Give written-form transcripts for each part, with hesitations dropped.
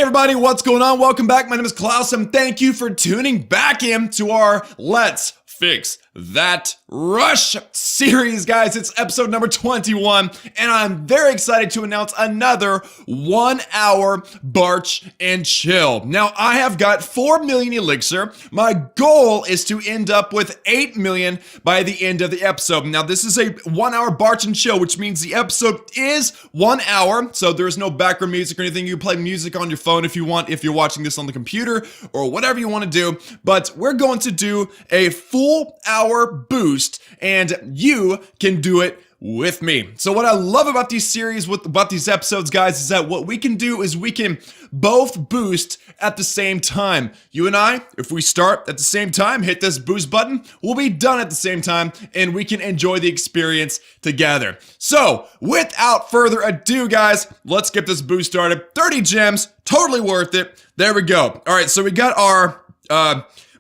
everybody, what's going on? Welcome back. My name is Klaus and thank you for tuning back in to our Let's Fix That Rush series, guys. It's episode number 21 and I'm very excited to announce another 1 hour Barch and Chill. Now, I have got 4 million elixir. My goal is to end up with 8 million by the end of the episode. Now, this is a 1 hour Barch and Chill, which means the episode is 1 hour, so there's no background music or anything. You can play music on your phone if you want, if you're watching this on the computer or whatever you want to do, but we're going to do a full hour boost and you can do it with me. So what I love about these series, about these episodes, guys, is that what we can do is we can both boost at the same time. You and I, if we start at the same time, hit this boost button, we'll be done at the same time and we can enjoy the experience together. So without further ado, guys, let's get this boost started. 30 gems, totally worth it. There we go. All right, so we got our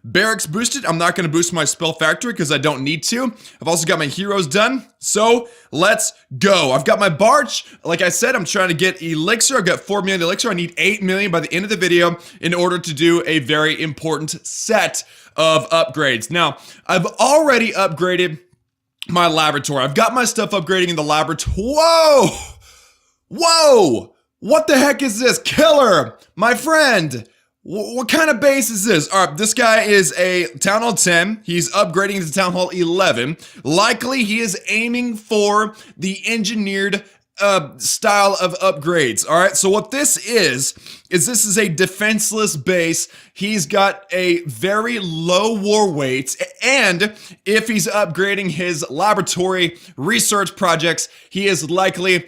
barracks boosted. I'm not going to boost my spell factory because I don't need to. I've also got my heroes done. So let's go. I've got my Barch. Like I said, I'm trying to get elixir. I've got 4 million elixir. I need 8 million by the end of the video in order to do a very important set of upgrades. Now, I've already upgraded my laboratory. I've got my stuff upgrading in the laboratory. Whoa! Whoa! What the heck is this? Killer! My friend! What kind of base is this? All right, this guy is a Town Hall 10. He's upgrading to Town Hall 11. Likely, he is aiming for the engineered style of upgrades. All right, so what this is this is a defenseless base. He's got a very low war weight, and if he's upgrading his laboratory research projects, he is likely,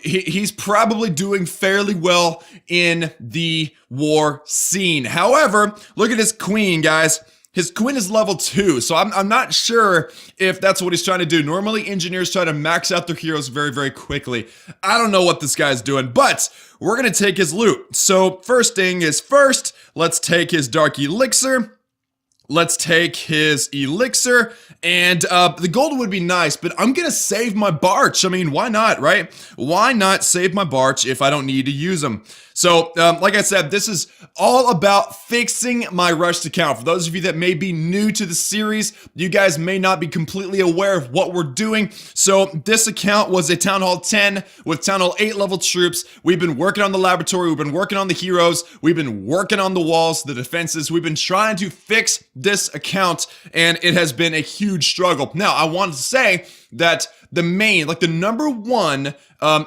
he's probably doing fairly well in the war scene. However, look at his queen, guys. His queen is level 2, so I'm not sure if that's what he's trying to do. Normally, engineers try to max out their heroes very, very quickly. I don't know what this guy's doing, but we're going to take his loot. So first thing is first, let's take his dark elixir. Let's take his elixir, and the gold would be nice, but I'm gonna save my Barch. I mean, why not, right? Why not save my Barch if I don't need to use them? So, like I said, this is all about fixing my rushed account. For those of you that may be new to the series, you guys may not be completely aware of what we're doing. So, this account was a Town Hall 10 with Town Hall 8 level troops. We've been working on the laboratory, we've been working on the heroes, we've been working on the walls, the defenses. We've been trying to fix this account, and it has been a huge struggle. Now, I wanted to say that the main, like the number one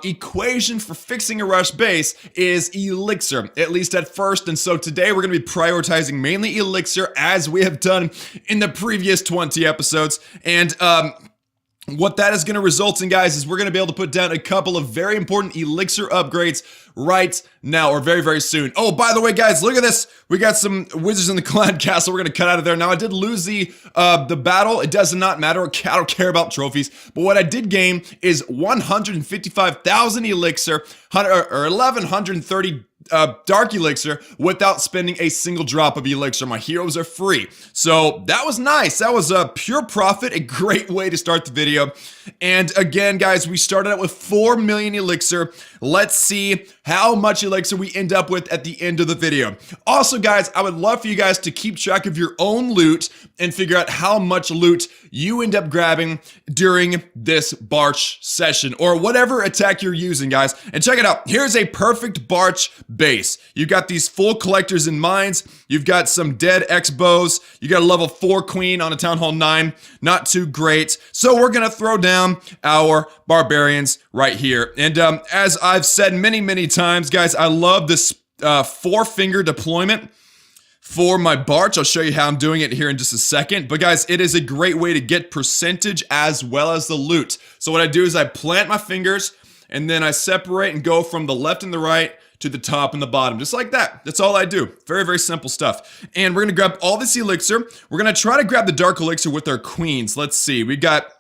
equation for fixing a rush base is elixir, at least at first. And so today we're going to be prioritizing mainly elixir as we have done in the previous 20 episodes. And what that is going to result in, guys, is we're going to be able to put down a couple of very important elixir upgrades right now, or very, very soon. Oh, by the way, guys, look at this. We got some wizards in the clan castle. We're going to cut out of there. Now, I did lose the battle. It does not matter. I don't care about trophies. But what I did gain is 155,000 elixir, or 1,130 dark elixir without spending a single drop of elixir. My heroes are free. So that was nice. That was a pure profit, a great way to start the video. And again, guys, we started out with 4 million elixir. Let's see how much elixir we end up with at the end of the video. Also, guys, I would love for you guys to keep track of your own loot and figure out how much loot you end up grabbing during this Barch session or whatever attack you're using, guys. And check it out. Here's a perfect Barch base. You've got these full collectors and mines. You've got some dead X-bows. You got a level 4 queen on a Town Hall 9. Not too great. So we're going to throw down our barbarians right here. And as I've said many, many times, guys, I love this 4-finger deployment for my Barch. I'll show you how I'm doing it here in just a second. But guys, it is a great way to get percentage as well as the loot. So what I do is I plant my fingers and then I separate and go from the left and the right to the top and the bottom, just like that. That's all I do. Very, very simple stuff. And we're gonna grab all this elixir. We're gonna try to grab the dark elixir with our queens. Let's see, we got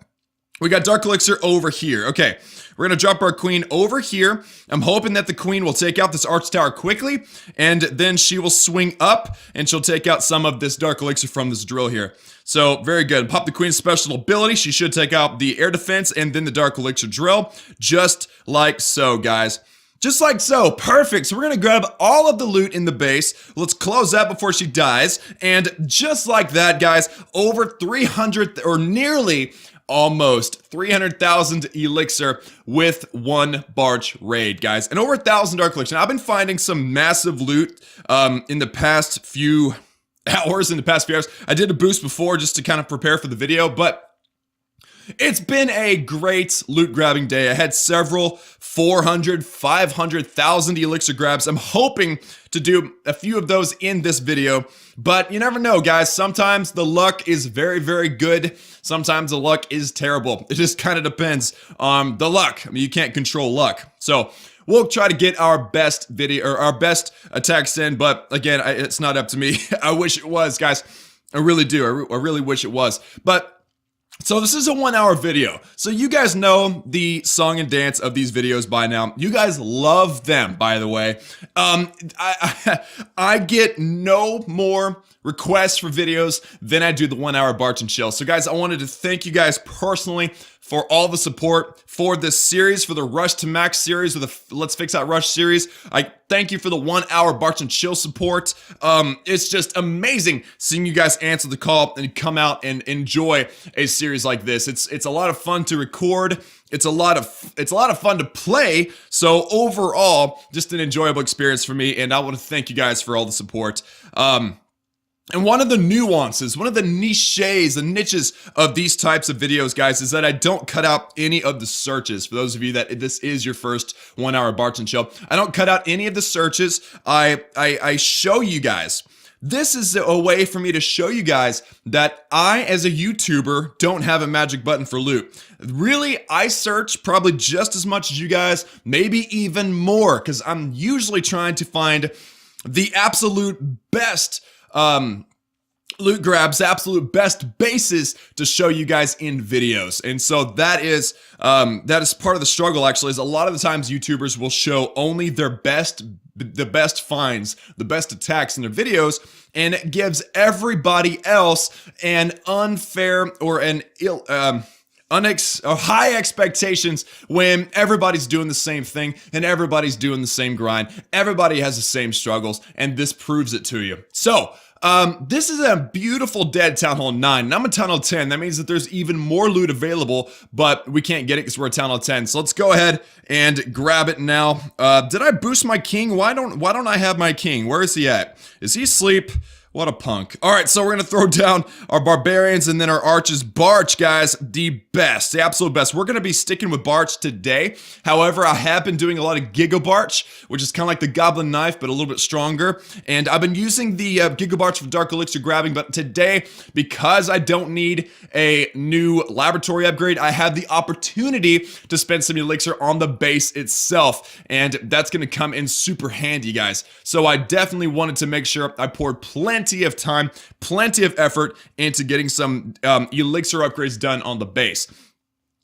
dark elixir over here. Okay, we're gonna drop our queen over here. I'm hoping that the queen will take out this arch tower quickly, and then she will swing up and she'll take out some of this dark elixir from this drill here. So very good. Pop the queen's special ability. She should take out the air defense and then the dark elixir drill, just like so, guys. Just like so. Perfect. So we're going to grab all of the loot in the base. Let's close that before she dies. And just like that, guys, over 300 or nearly almost 300,000 elixir with one Barch raid, guys. And over 1,000 Dark Elixir. Now, I've been finding some massive loot in the past few hours, I did a boost before just to kind of prepare for the video, but it's been a great loot grabbing day. I had several 400, 500,000 elixir grabs. I'm hoping to do a few of those in this video, but you never know, guys. Sometimes the luck is very, very good. Sometimes the luck is terrible. It just kind of depends on the luck. I mean, you can't control luck. So we'll try to get our best video or our best attacks in, but again, it's not up to me. I wish it was, guys. I really do. I really wish it was, but so this is a 1 hour video. So you guys know the song and dance of these videos by now. You guys love them, by the way. I get no more requests for videos than I do the 1 hour Barch and Chill. So guys, I wanted to thank you guys personally for all the support for this series, for the Rush to Max series, or the Let's Fix That Rush series. I thank you for the 1 hour Barch and Chill support. It's just amazing seeing you guys answer the call and come out and enjoy a series like this. It's a lot of fun to record. It's a lot of fun to play. So overall, just an enjoyable experience for me, and I want to thank you guys for all the support. And one of the nuances, one of the niches, the niches of these types of videos, guys, is that I don't cut out any of the searches. For those of you that this is your first 1 hour Barch and Chill, I don't cut out any of the searches. I show you guys. This is a way for me to show you guys that I, as a YouTuber, don't have a magic button for loot. Really, I search probably just as much as you guys, maybe even more, because I'm usually trying to find the absolute best loot grabs, absolute best bases to show you guys in videos. And so that is part of the struggle, actually, is a lot of the times YouTubers will show only their the best finds, the best attacks in their videos, and it gives everybody else an unfair or an high expectations when everybody's doing the same thing and everybody's doing the same grind. Everybody has the same struggles, and this proves it to you. So, this is a beautiful dead Town Hall 9, and I'm a Town Hall 10. That means that there's even more loot available, but we can't get it because we're a Town Hall 10. So let's go ahead and grab it now. Did I boost my king? Why don't I have my king? Where is he at? Is he asleep? What a punk. All right, so we're going to throw down our barbarians and then our archers. Barch, guys, the best, the absolute best. We're going to be sticking with Barch today. However, I have been doing a lot of Giga Barch, which is kind of like the Goblin Knife, but a little bit stronger. And I've been using the Giga Barch for Dark Elixir grabbing, but today, because I don't need a new laboratory upgrade, I have the opportunity to spend some elixir on the base itself. And that's going to come in super handy, guys. So I definitely wanted to make sure I poured plenty of time, plenty of effort into getting some elixir upgrades done on the base.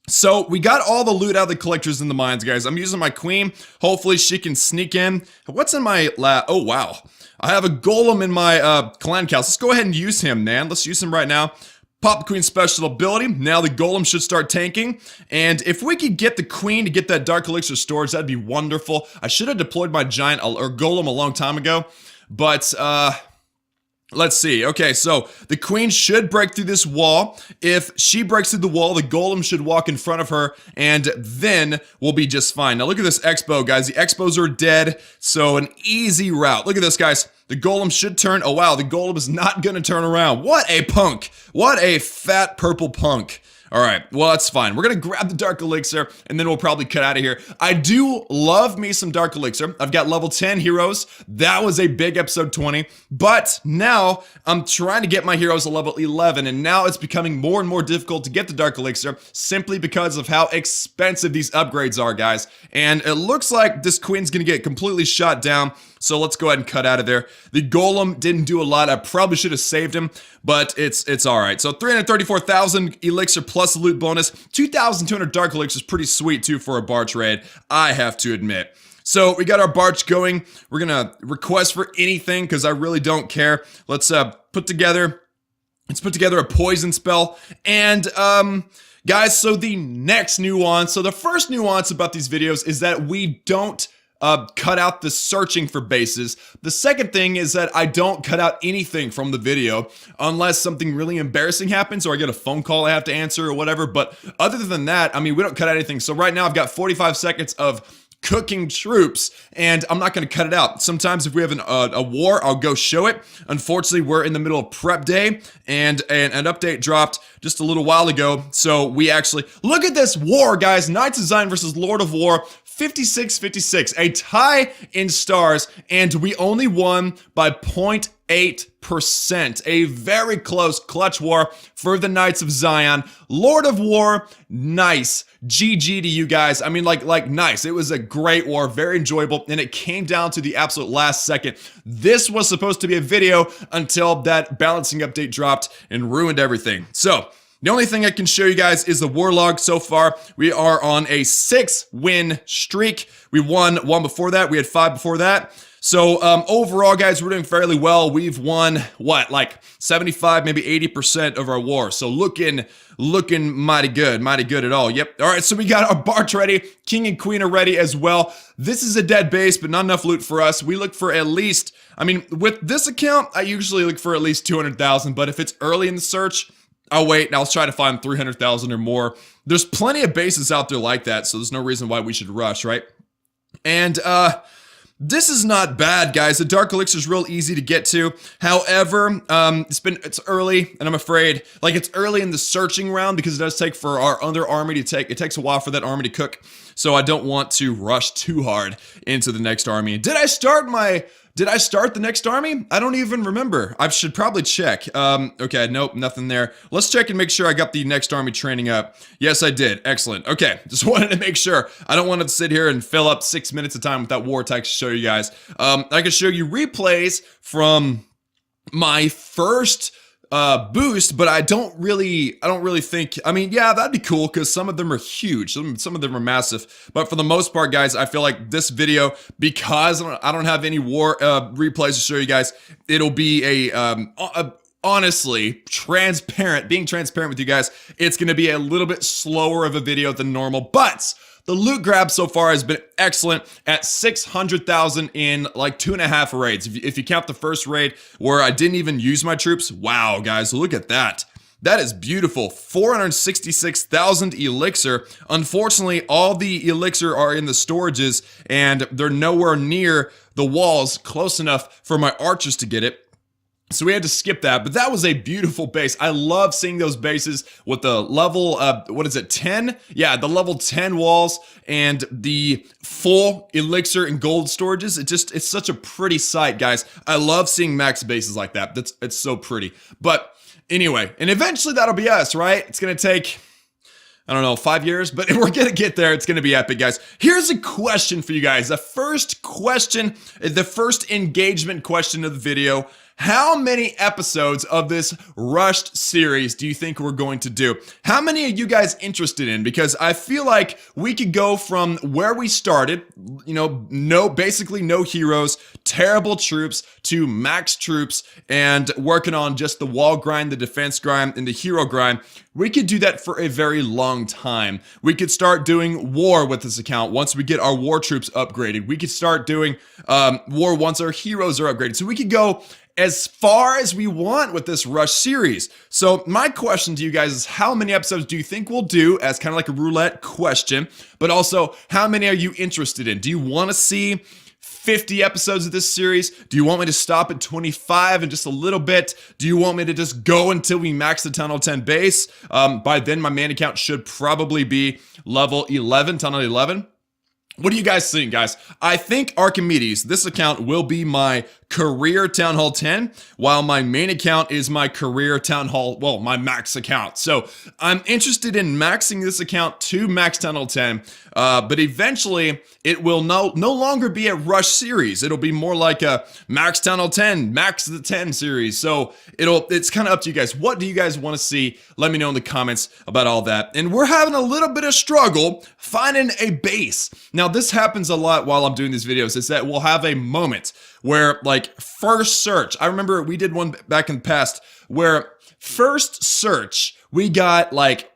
So we got all the loot out of the collectors in the mines, guys. I'm using my queen. Hopefully she can sneak in. What's in my oh wow, I have a golem in my clan house. Let's go ahead and use him, man. Let's use him right now. Pop the queen's special ability. Now the golem should start tanking. And if we could get the queen to get that dark elixir storage, that'd be wonderful. I should have deployed my giant or golem a long time ago, but let's see. Okay, so the queen should break through this wall. If she breaks through the wall, the golem should walk in front of her, and then we'll be just fine. Now look at this expo, guys. The expos are dead, so an easy route. Look at this, guys. The golem should turn. Oh, wow. The golem is not going to turn around. What a punk. What a fat purple punk. All right, well, that's fine. We're going to grab the Dark Elixir, and then we'll probably cut out of here. I do love me some Dark Elixir. I've got level 10 heroes. That was a big episode 20. But now I'm trying to get my heroes to level 11, and now it's becoming more and more difficult to get the Dark Elixir simply because of how expensive these upgrades are, guys. And it looks like this queen's going to get completely shot down. So let's go ahead and cut out of there. The golem didn't do a lot. I probably should have saved him, but it's all right. So 334,000 elixir plus loot bonus. 2,200 dark elixir is pretty sweet too for a Barch raid, I have to admit. So we got our Barch going. We're gonna request for anything because I really don't care. Let's put together a poison spell. And guys, so the next nuance, so the first nuance about these videos is that we don't cut out the searching for bases. The second thing is that I don't cut out anything from the video unless something really embarrassing happens or I get a phone call I have to answer or whatever. But other than that, I mean, we don't cut out anything. So right now I've got 45 seconds of cooking troops, and I'm not going to cut it out. Sometimes if we have a war, I'll go show it. Unfortunately, we're in the middle of prep day, and an update dropped just a little while ago, so we actually, look at this war, guys. Knights of Zion versus Lord of War, 56-56, a tie in stars, and we only won by 0.8%. A very close clutch war for the Knights of Zion. Lord of War, nice. GG to you guys. I mean, like nice. It was a great war, very enjoyable, and it came down to the absolute last second. This was supposed to be a video until that balancing update dropped and ruined everything. So, the only thing I can show you guys is the war log so far. We are on a 6-win streak. We won one before that. We had 5 before that. So overall, guys, we're doing fairly well. We've won, what, like 75, maybe 80% of our war. So looking mighty good at all. Yep. All right, so we got our barge ready. King and queen are ready as well. This is a dead base, but not enough loot for us. We look for at least, I mean, with this account, I usually look for at least 200,000, but if it's early in the search, I'll wait and I'll try to find 300,000 or more. There's plenty of bases out there like that, so there's no reason why we should rush, right? And, this is not bad, guys. The Dark Elixir is real easy to get to. However, it's early, and I'm afraid, like, it's early in the searching round because it does take for our other army to take. It takes a while for that army to cook, so I don't want to rush too hard into the next army. Did I start the next army? I don't even remember. I should probably check. Okay, nope, nothing there. Let's check and make sure I got the next army training up. Yes, I did. Excellent. Okay, just wanted to make sure. I don't want to sit here and fill up 6 minutes of time with that war text to show you guys. I can show you replays from my first boost, but I don't really think, I mean, yeah, that'd be cool because some of them are huge, some of them are massive, but for the most part, guys, I feel like this video, because I don't have any war replays to show you guys, it'll be honestly, being transparent with you guys, it's going to be a little bit slower of a video than normal, but the loot grab so far has been excellent at 600,000 in like 2.5 raids. If you count the first raid where I didn't even use my troops, wow, guys, look at that. That is beautiful. 466,000 elixir. Unfortunately, all the elixir are in the storages and they're nowhere near the walls close enough for my archers to get it. So we had to skip that, but that was a beautiful base. I love seeing those bases with the level, 10? Yeah, the level 10 walls and the full elixir and gold storages. It's such a pretty sight, guys. I love seeing max bases like that. It's so pretty. But anyway, and eventually that'll be us, right? It's gonna take, I don't know, 5 years, but we're gonna get there. It's gonna be epic, guys. Here's a question for you guys. The first question, the first engagement question of the video. How many episodes of this rushed series do you think we're going to do? How many are you guys interested in? Because I feel like we could go from where we started, you know, basically no heroes, terrible troops, to max troops, and working on just the wall grind, the defense grind, and the hero grind. We could do that for a very long time. We could start doing war with this account once we get our war troops upgraded. We could start doing war once our heroes are upgraded. So we could go as far as we want with this rush series. So my question to you guys is, how many episodes do you think we'll do, as kind of like a roulette question, but also how many are you interested in? Do you want to see 50 episodes of this series? Do you want me to stop at 25 in just a little bit? Do you want me to just go until we max the Tunnel 10 base? By then my main account should probably be level 11, Tunnel 11. What do you guys think, guys? I think Archimedes, this account will be my career Town Hall 10, while my main account is my career Town Hall, well, my max account. So I'm interested in maxing this account to max Town Hall 10, but eventually it will no longer be a rush series. It'll be more like a max Town Hall 10, max the 10 series. So it's kind of up to you guys. What do you guys want to see? Let me know in the comments about all that. And we're having a little bit of struggle finding a base. Now, this happens a lot while I'm doing these videos, is that we'll have a moment where, like, first search, I remember we did one back in the past where first search, we got like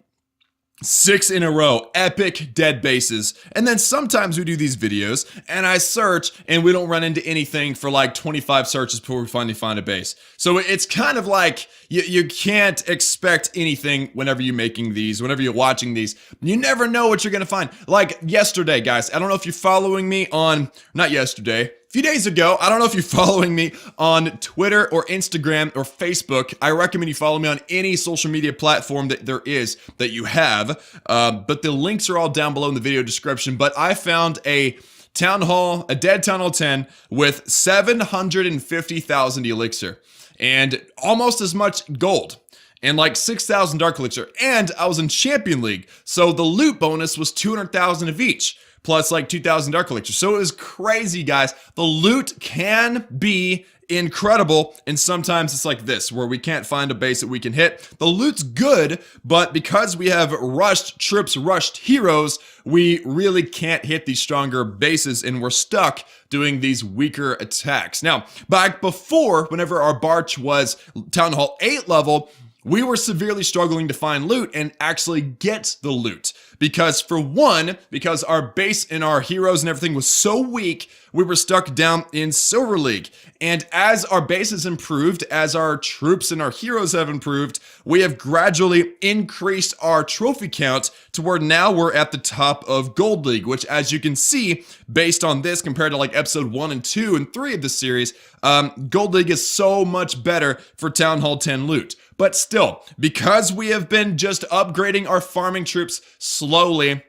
6 in a row, epic dead bases. And then sometimes we do these videos and I search and we don't run into anything for like 25 searches before we finally find a base. So it's kind of like you can't expect anything whenever you're making these, whenever you're watching these. You never know what you're gonna find. Like yesterday, guys, I don't know if you're following me on, not yesterday, a few days ago, I don't know if you're following me on Twitter or Instagram or Facebook. I recommend you follow me on any social media platform that there is that you have. But the links are all down below in the video description. But I found a dead Town Hall 10 with 750,000 elixir and almost as much gold and like 6,000 dark elixir. And I was in Champion League, so the loot bonus was 200,000 of each, plus like 2,000 dark elixir. So it was crazy, guys. The loot can be incredible, and sometimes it's like this, where we can't find a base that we can hit. The loot's good, but because we have rushed troops, rushed heroes, we really can't hit these stronger bases, and we're stuck doing these weaker attacks. Now, back before, whenever our Barch was Town Hall 8 level, we were severely struggling to find loot and actually get the loot. Because for one, because our base and our heroes and everything was so weak, we were stuck down in Silver League. And as our base has improved, as our troops and our heroes have improved, we have gradually increased our trophy count to where now we're at the top of Gold League, which, as you can see, based on this compared to like episode 1 and 2 and 3 of the series, Gold League is so much better for Town Hall 10 loot. But still, because we have been just upgrading our farming troops slowly,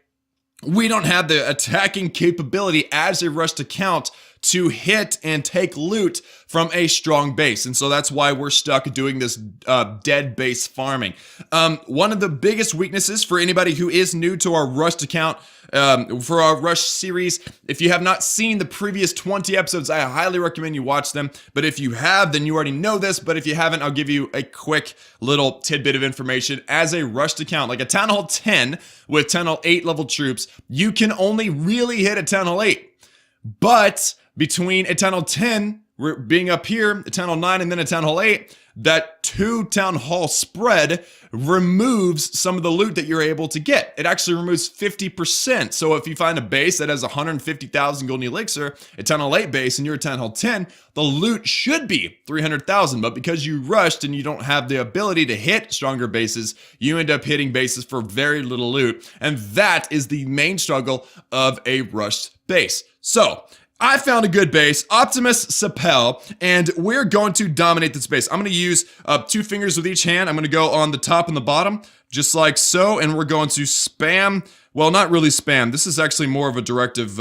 we don't have the attacking capability as a rushed account to hit and take loot from a strong base. And so that's why we're stuck doing this dead base farming. One of the biggest weaknesses for anybody who is new to our rushed account, for our rush series, if you have not seen the previous 20 episodes, I highly recommend you watch them. But if you have, then you already know this. But if you haven't, I'll give you a quick little tidbit of information. As a rushed account, like a Town Hall 10 with Town Hall 8 level troops, you can only really hit a Town Hall 8. But between a Town Hall 10 being up here, a Town Hall 9, and then a Town Hall 8, that 2 Town Hall spread removes some of the loot that you're able to get. It actually removes 50%. So if you find a base that has 150,000 golden elixir, a Town Hall 8 base, and you're a Town Hall 10, the loot should be 300,000. But because you rushed and you don't have the ability to hit stronger bases, you end up hitting bases for very little loot. And that is the main struggle of a rushed base. So I found a good base, Optimus Sapel, and we're going to dominate this base. I'm going to use 2 fingers with each hand. I'm going to go on the top and the bottom, just like so, and we're going to spam. Well, not really spam. This is actually more of a directive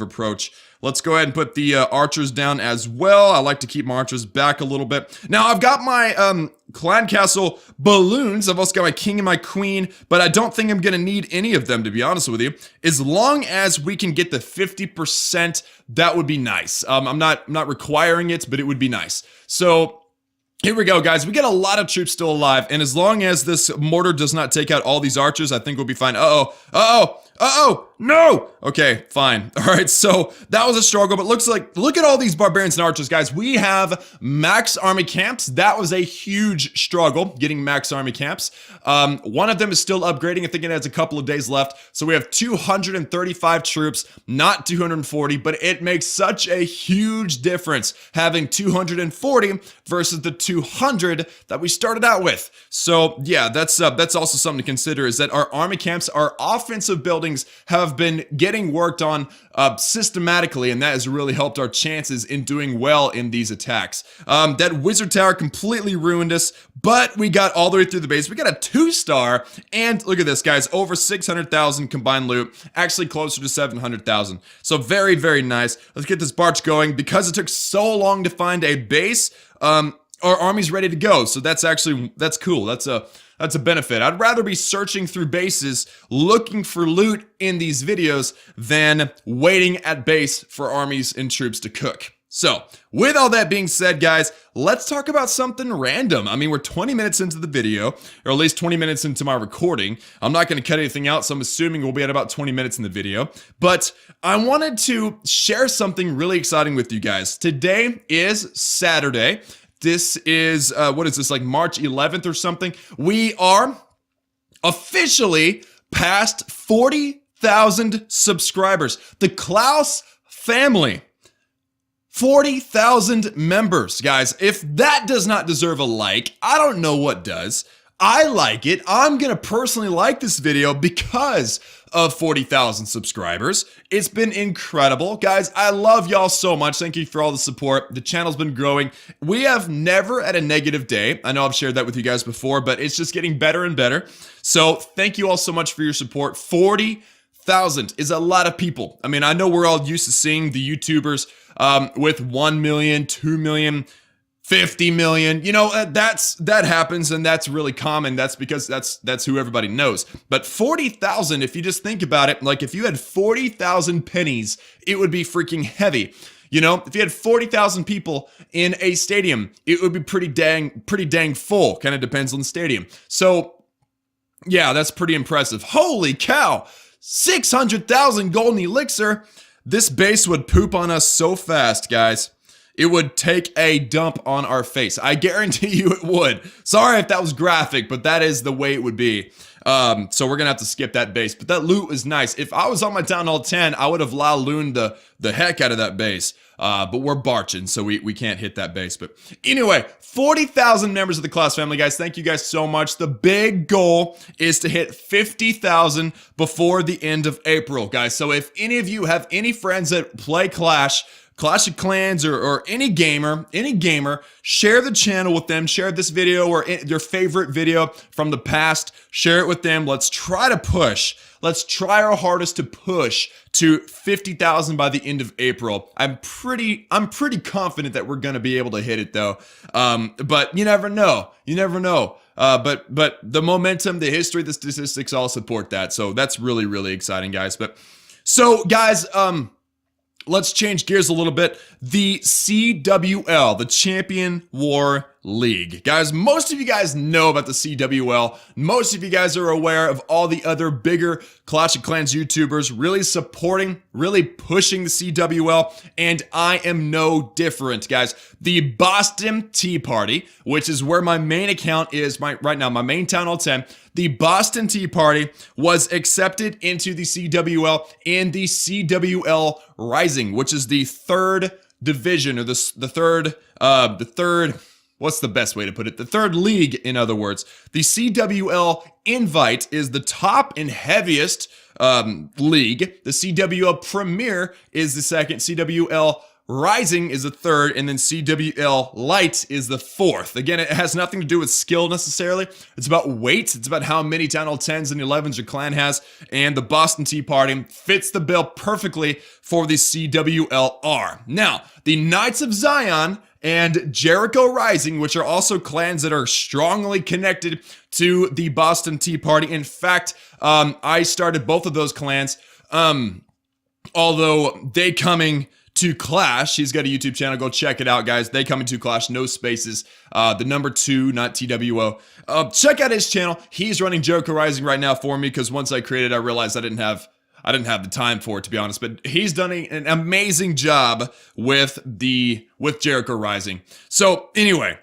approach. Let's go ahead and put the archers down as well. I like to keep my archers back a little bit. Now, I've got my clan castle balloons. I've also got my king and my queen, but I don't think I'm going to need any of them, to be honest with you. As long as we can get the 50%, that would be nice. I'm not requiring it, but it would be nice. So here we go, guys. We get a lot of troops still alive, and as long as this mortar does not take out all these archers, I think we'll be fine. Uh-oh, no! Okay, fine. All right, so that was a struggle, but look at all these barbarians and archers, guys. We have max army camps. That was a huge struggle, getting max army camps. One of them is still upgrading. I think it has a couple of days left. So we have 235 troops, not 240, but it makes such a huge difference having 240 versus the 200 that we started out with. So yeah, that's also something to consider, is that our army camps, our offensive buildings have been getting worked on systematically, and that has really helped our chances in doing well in these attacks. That wizard tower completely ruined us, but we got all the way through the base. We got a 2-star, and look at this, guys, over 600,000 combined loot, actually closer to 700,000. So very, very nice. Let's get this barch going. Because it took so long to find a base, our army's ready to go. So that's cool. That's a benefit. I'd rather be searching through bases, looking for loot in these videos, than waiting at base for armies and troops to cook. So, with all that being said, guys, let's talk about something random. I mean, we're 20 minutes into the video, or at least 20 minutes into my recording. I'm not going to cut anything out, so I'm assuming we'll be at about 20 minutes in the video. But I wanted to share something really exciting with you guys. Today is Saturday. This is, what is this, like March 11th or something? We are officially past 40,000 subscribers. The Klaus family, 40,000 members, guys. If that does not deserve a like, I don't know what does. I like it. I'm gonna personally like this video because of 40,000 subscribers. It's been incredible. Guys, I love y'all so much. Thank you for all the support. The channel's been growing. We have never had a negative day. I know I've shared that with you guys before, but it's just getting better and better. So thank you all so much for your support. 40,000 is a lot of people. I mean, I know we're all used to seeing the YouTubers with 1 million, 2 million, 50 million, you know, that happens, and that's really common. That's because that's who everybody knows. But 40,000, if you just think about it, like if you had 40,000 pennies, it would be freaking heavy. You know, if you had 40,000 people in a stadium, it would be pretty dang full. Kind of depends on the stadium. So yeah, that's pretty impressive. Holy cow, 600,000 golden elixir. This base would poop on us so fast, guys. It would take a dump on our face. I guarantee you it would. Sorry if that was graphic, but that is the way it would be. So we're gonna have to skip that base. But that loot was nice. If I was on my Town Hall 10, I would have la-looned the heck out of that base. But we're barching, so we can't hit that base. But anyway, 40,000 members of the Klaus family, guys. Thank you guys so much. The big goal is to hit 50,000 before the end of April, guys. So if any of you have any friends that play Clash of Clans, or any gamer, share the channel with them. Share this video or your favorite video from the past. Share it with them. Let's try to push. Let's try our hardest to push to 50,000 by the end of April. I'm pretty confident that we're gonna be able to hit it though. But you never know. You never know. But the momentum, the history, the statistics all support that. So that's really, really exciting, guys. But so guys, let's change gears a little bit. The CWL, the Champion War League. Guys, most of you guys know about the CWL. Most of you guys are aware of all the other bigger Clash of Clans YouTubers really supporting, really pushing the CWL, and I am no different, guys. The Boston Tea Party, which is where my main account is right now, my main Town Hall 10, the Boston Tea Party was accepted into the CWL in the CWL Rising, which is the third division, or the third, what's the best way to put it? The third league, in other words. The CWL Invite is the top and heaviest league. The CWL Premier is the second. CWL Rising is the third, and then CWL Light is the fourth. Again, it has nothing to do with skill necessarily. It's about weight. It's about how many Town Hall 10s and 11s your clan has, and the Boston Tea Party fits the bill perfectly for the CWLR. Now, the Knights of Zion and Jericho Rising, which are also clans that are strongly connected to the Boston Tea Party. In fact, I started both of those clans, although they coming to Clash. He's got a YouTube channel. Go check it out, guys. They coming to Clash, no spaces. The number 2, not TWO. Check out his channel. He's running Jericho Rising right now for me, because once I created, I realized I didn't have the time for it, to be honest. But he's done an amazing job with Jericho Rising. So anyway,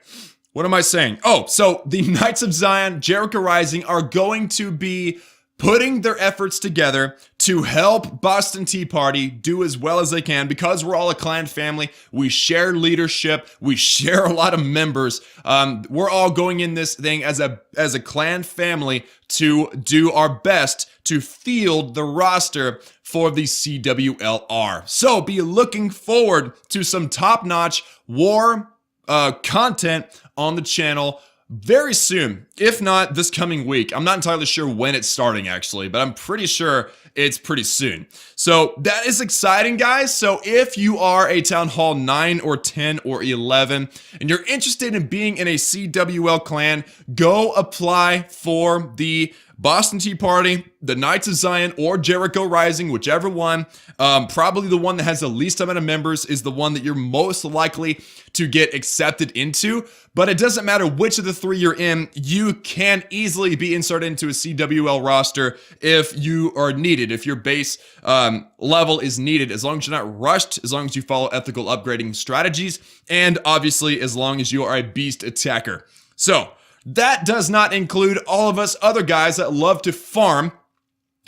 what am I saying? Oh, so the Knights of Zion, Jericho Rising are going to be putting their efforts together to help Boston Tea Party do as well as they can. Because we're all a clan family, we share leadership, we share a lot of members. We're all going in this thing as a clan family to do our best to field the roster for the CWLR. So be looking forward to some top-notch war content on the channel very soon, if not this coming week. I'm not entirely sure when it's starting, actually, but I'm pretty sure it's pretty soon. So that is exciting, guys. So if you are a Town Hall 9 or 10 or 11 and you're interested in being in a CWL clan, go apply for the Boston Tea Party, the Knights of Zion, or Jericho Rising, whichever one. Probably the one that has the least amount of members is the one that you're most likely to get accepted into. But it doesn't matter which of the three you're in, you can easily be inserted into a CWL roster if you are needed, if your base level is needed, as long as you're not rushed, as long as you follow ethical upgrading strategies, and obviously as long as you are a beast attacker. So that does not include all of us other guys that love to farm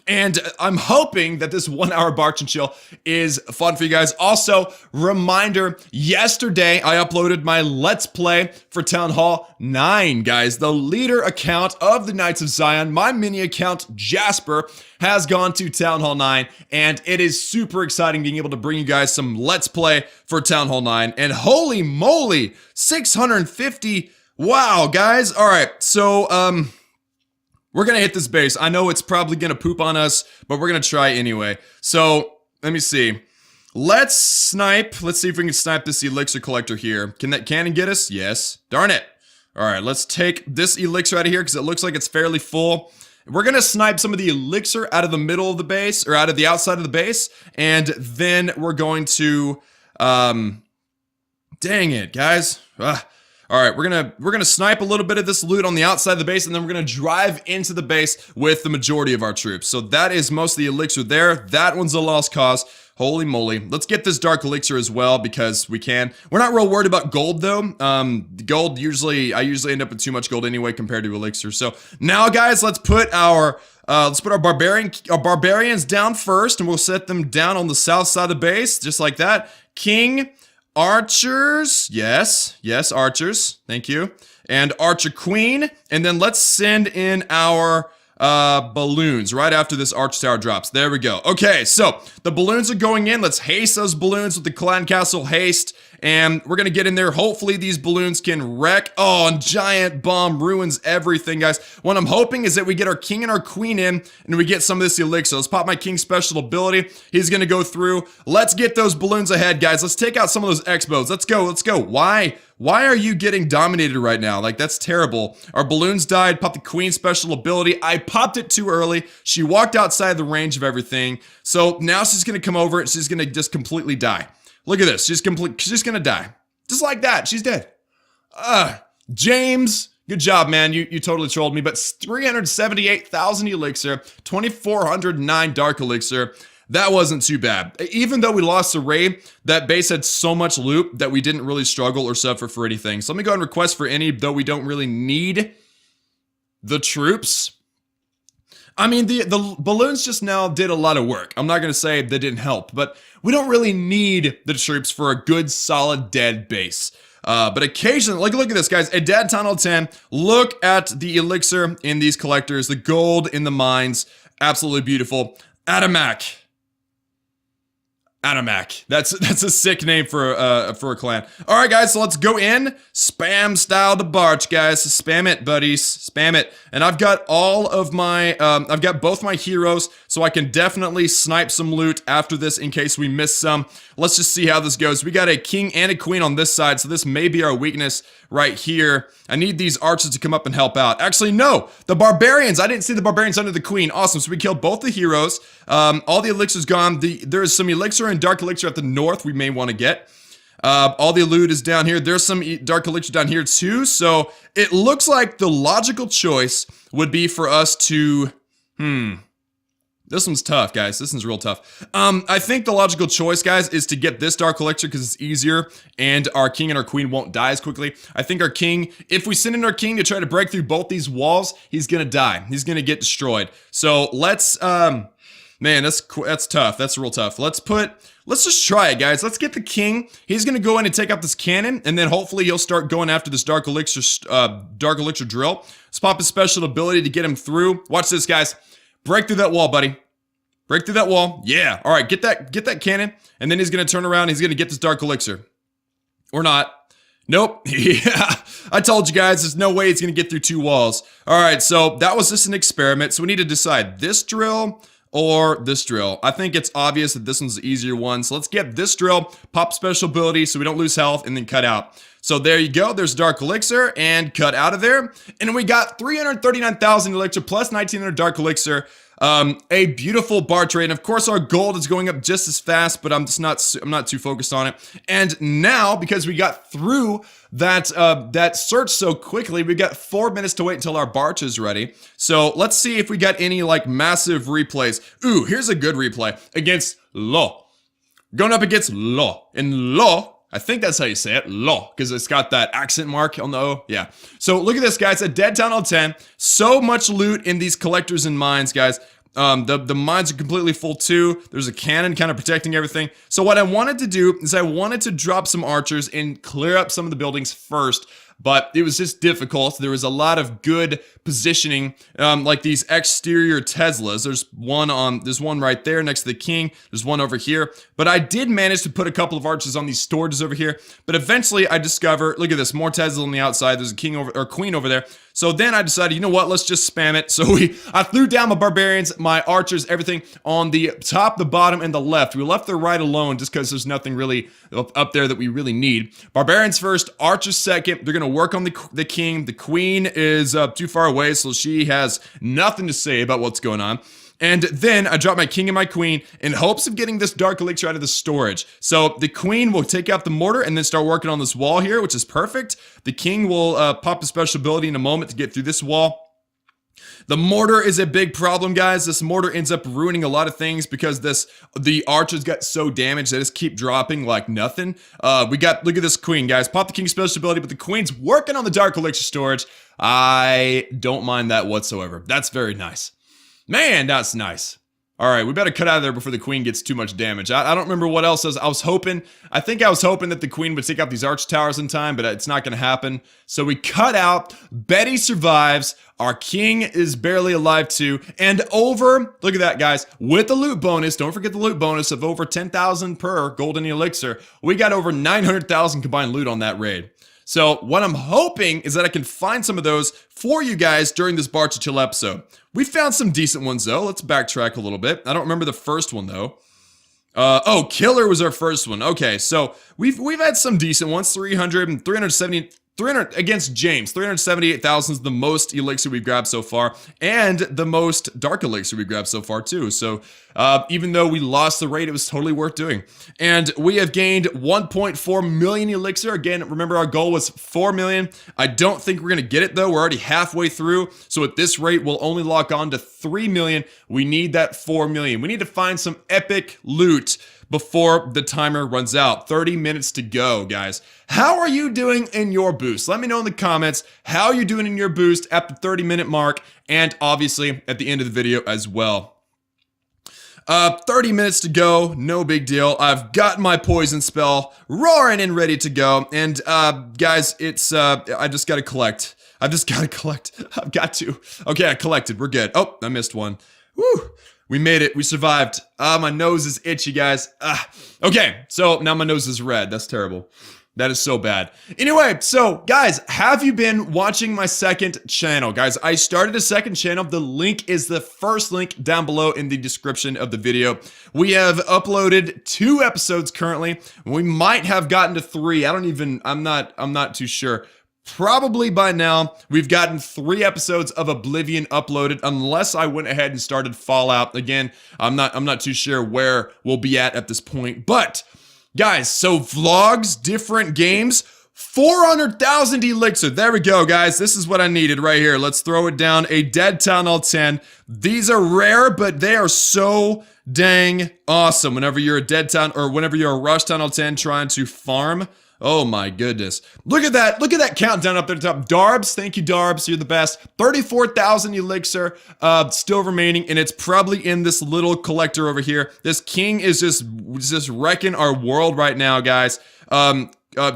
And I'm hoping that this 1 hour Barch and Chill is fun for you guys. Also, reminder, yesterday I uploaded my Let's Play for Town Hall 9, guys. The leader account of the Knights of Zion, my mini account, Jasper, has gone to Town Hall 9, and it is super exciting being able to bring you guys some Let's Play for Town Hall 9. And holy moly, 650. Wow, guys. All right, so, we're gonna hit this base. I know it's probably gonna poop on us, but we're gonna try anyway. So, let me see. Let's snipe. Let's see if we can snipe this elixir collector here. Can that cannon get us? Yes. Darn it. All right, let's take this elixir out of here because it looks like it's fairly full. We're gonna snipe some of the elixir out of the middle of the base, or out of the outside of the base, and then we're going to, dang it, guys. All right, we're gonna snipe a little bit of this loot on the outside of the base, and then we're gonna drive into the base with the majority of our troops. So that is most of the elixir there. That one's a lost cause. Holy moly. Let's get this dark elixir as well because we can. We're not real worried about gold though. Gold I usually end up with too much gold anyway compared to elixir. So now, guys, let's put our barbarians down first, and we'll set them down on the south side of the base, just like that. King, archers, yes, archers, thank you, and archer queen, and then let's send in our balloons right after this arch tower drops. There we go. Okay, so the balloons are going in. Let's haste those balloons with the clan castle haste, and we're gonna get in there. Hopefully these balloons can wreck. Oh, and giant bomb ruins everything, guys. What I'm hoping is that we get our king and our queen in, and we get some of this elixir. Let's pop my king special ability. He's gonna go through. Let's get those balloons ahead, guys. Let's take out some of those X-bows. Let's go. Why are you getting dominated right now? Like, that's terrible. Our balloons died. Pop the queen special ability. I popped it too early. She walked outside the range of everything. So now she's gonna come over and she's gonna just completely die. Look at this. She's gonna die. Just like that. She's dead. James, good job, man. You totally trolled me. But 378,000 elixir, 2,409 dark elixir. That wasn't too bad. Even though we lost the raid, that base had so much loot that we didn't really struggle or suffer for anything. So let me go ahead and request for any, though we don't really need the troops. I mean, the balloons just now did a lot of work. I'm not going to say they didn't help, but we don't really need the troops for a good, solid, dead base. But occasionally, look at this, guys. A dead Town Hall 10. Look at the elixir in these collectors, the gold in the mines. Absolutely beautiful. Adamak. That's a sick name for a clan. All right, guys, so let's go in. Spam style the Barch, guys. Spam it, buddies. Spam it. And I've got all of my, I've got both my heroes, so I can definitely snipe some loot after this in case we miss some. Let's just see how this goes. We got a king and a queen on this side, so this may be our weakness right here. I need these archers to come up and help out. Actually, no, the barbarians. I didn't see the barbarians under the queen. Awesome. So we killed both the heroes. All the elixir's gone. There is some elixir and dark elixir at the north we may want to get. All the loot is down here. There's some dark elixir down here too. So it looks like the logical choice would be for us to, this one's tough, guys. This one's real tough. I think the logical choice, guys, is to get this dark elixir because it's easier and our king and our queen won't die as quickly. I think our king, if we send in our king to try to break through both these walls, he's gonna die. He's gonna get destroyed. So let's, man, that's tough. That's real tough. Let's just try it, guys. Let's get the king. He's gonna go in and take out this cannon, and then hopefully he'll start going after this dark elixir drill. Let's pop his special ability to get him through. Watch this, guys. Break through that wall, buddy. Break through that wall. Yeah. All right, get that cannon, and then he's gonna turn around. He's gonna get this dark elixir, or not. Nope. Yeah, I told you guys, there's no way he's gonna get through two walls. All right, so that was just an experiment. So we need to decide this drill or this drill. I think it's obvious that this one's the easier one. So let's get this drill, pop special ability so we don't lose health, and then cut out. So there you go. There's dark elixir and cut out of there. And we got 339,000 elixir plus 1,900 dark elixir. A beautiful bar trade. And of course our gold is going up just as fast, but I'm not too focused on it. And now, because we got through that search so quickly, we got 4 minutes to wait until our barch is ready. So let's see if we got any like massive replays. Ooh, here's a good replay against Lo. Going up against Lo. And Lo, I think that's how you say it, Lo, because it's got that accent mark on the O. Yeah. So look at this, guys. A dead Town Hall 10. So much loot in these collectors and mines, guys. The mines are completely full too. There's a cannon kind of protecting everything. So what I wanted to do is I wanted to drop some archers and clear up some of the buildings first. But it was just difficult. There was a lot of good positioning, like these exterior Teslas. There's one right there next to the king. There's one over here. But I did manage to put a couple of archers on these storages over here. But eventually I discover, look at this, more Tesla on the outside. There's a king over, or queen over there. So then I decided, you know what, let's just spam it. So I threw down my barbarians, my archers, everything on the top, the bottom, and the left. We left the right alone just because there's nothing really up there that we really need. Barbarians first, archers second. They're going to work on the king. The queen is too far away, so she has nothing to say about what's going on. And then I drop my king and my queen in hopes of getting this dark elixir out of the storage. So the queen will take out the mortar and then start working on this wall here, which is perfect. The king will pop a special ability in a moment to get through this wall. The mortar is a big problem, guys. This mortar ends up ruining a lot of things because the archers got so damaged they just keep dropping like nothing. Look at this queen, guys. Pop the king's special ability, but the queen's working on the dark elixir storage. I don't mind that whatsoever. That's very nice. Man, that's nice. All right, we better cut out of there before the queen gets too much damage. I don't remember what else I was hoping. I think I was hoping that the queen would take out these arch towers in time, but it's not going to happen. So we cut out. Betty survives. Our king is barely alive too. And over, look at that, guys, with the loot bonus, don't forget the loot bonus of over 10,000 per golden elixir. We got over 900,000 combined loot on that raid. So what I'm hoping is that I can find some of those for you guys during this Bar to Chill episode. We found some decent ones though. Let's backtrack a little bit. I don't remember the first one though. Oh, Killer was our first one. Okay, so we've had some decent ones. 300 against James. 378,000 is the most elixir we've grabbed so far, and the most dark elixir we've grabbed so far too. So even though we lost the raid, it was totally worth doing. And we have gained 1.4 million elixir. Again, remember our goal was 4 million. I don't think we're gonna get it though. We're already halfway through. So at this rate, we'll only lock on to 3 million. We need that 4 million. We need to find some epic loot before the timer runs out. 30 minutes to go, guys. How are you doing in your boost? Let me know in the comments how you're doing in your boost at the 30-minute mark, and obviously at the end of the video as well. 30 minutes to go, no big deal. I've got my poison spell roaring and ready to go. And guys, it's I just gotta collect. I've got to. Okay, I collected. We're good. Oh, I missed one. Woo! We made it. We survived. My nose is itchy, guys. Okay, so now my nose is red. That's terrible. That is so bad. Anyway, so guys, have you been watching my second channel? Guys, I started a second channel. The link is the first link down below in the description of the video. We have uploaded 2 episodes currently. We might have gotten to 3. I'm not too sure. Probably by now, we've gotten 3 episodes of Oblivion uploaded, unless I went ahead and started Fallout. Again, I'm not too sure where we'll be at this point. But, guys, so vlogs, different games, 400,000 elixir. There we go, guys. This is what I needed right here. Let's throw it down. A Dead Town Hall 10. These are rare, but they are so dang awesome. Whenever you're a Dead Town, or whenever you're a Rush Town Hall 10 trying to farm. Oh my goodness. Look at that. Look at that countdown up there at the top. Darbs, thank you, Darbs. You're the best. 34,000 elixir still remaining, and it's probably in this little collector over here. This king is just wrecking our world right now, guys.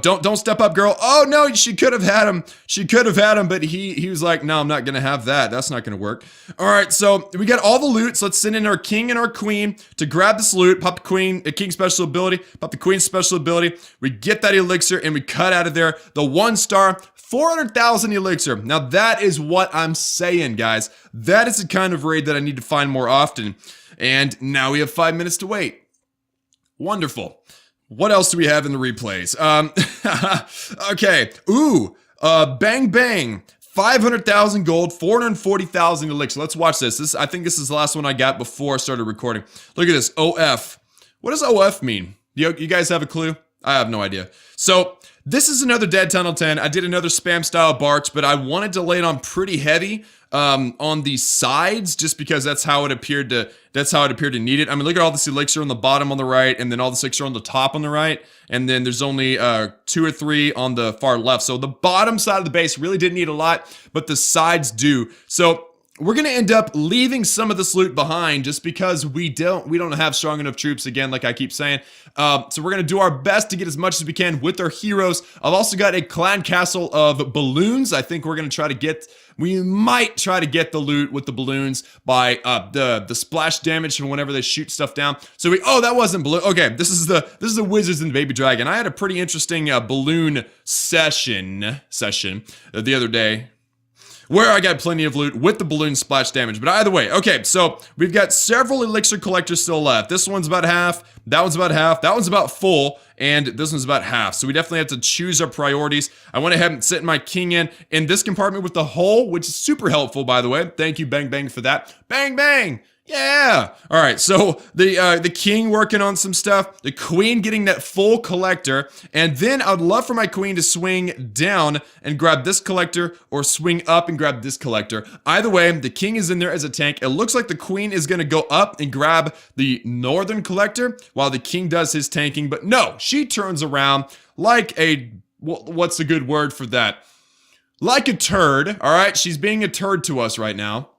Don't step up, girl. Oh no, she could have had him. She could have had him, but he was like, no, I'm not gonna have that. That's not gonna work. All right, so we got all the loot. So let's send in our king and our queen to grab this loot. Pop the queen, a king special ability. Pop the queen's special ability. We get that elixir and we cut out of there. The 1-star, 400,000 elixir. Now that is what I'm saying, guys. That is the kind of raid that I need to find more often. And now we have 5 minutes to wait. Wonderful. What else do we have in the replays? Okay. Ooh. Bang Bang. 500,000 gold, 440,000 elixir. Let's watch this. I think this is the last one I got before I started recording. Look at this. OF. What does OF mean? You guys have a clue? I have no idea. So this is another Dead Tunnel 10. I did another spam style barch, but I wanted to lay it on pretty heavy on the sides, just because that's how it appeared to need it. I mean, look at all this elixir on the bottom on the right, and then all this elixir on the top on the right, and then there's only 2 or 3 on the far left. So the bottom side of the base really didn't need a lot, but the sides do. So we're gonna end up leaving some of this loot behind just because we don't have strong enough troops again, like I keep saying. So we're gonna do our best to get as much as we can with our heroes. I've also got a clan castle of balloons. I think we might try to get the loot with the balloons by the splash damage from whenever they shoot stuff down. So that wasn't balloon. Okay, this is the wizards and the baby dragon. I had a pretty interesting balloon session the other day, where I got plenty of loot with the balloon splash damage. But either way, okay, so we've got several elixir collectors still left. This one's about half, that one's about half, that one's about full, and this one's about half. So we definitely have to choose our priorities. I went ahead and set my king in this compartment with the hole, which is super helpful, by the way. Thank you, Bang Bang, for that. Bang Bang! Yeah! Alright, so the king working on some stuff, the queen getting that full collector, and then I'd love for my queen to swing down and grab this collector, or swing up and grab this collector. Either way, the king is in there as a tank. It looks like the queen is gonna go up and grab the northern collector, while the king does his tanking, but no, she turns around like what's the good word for that? Like a turd, alright? She's being a turd to us right now.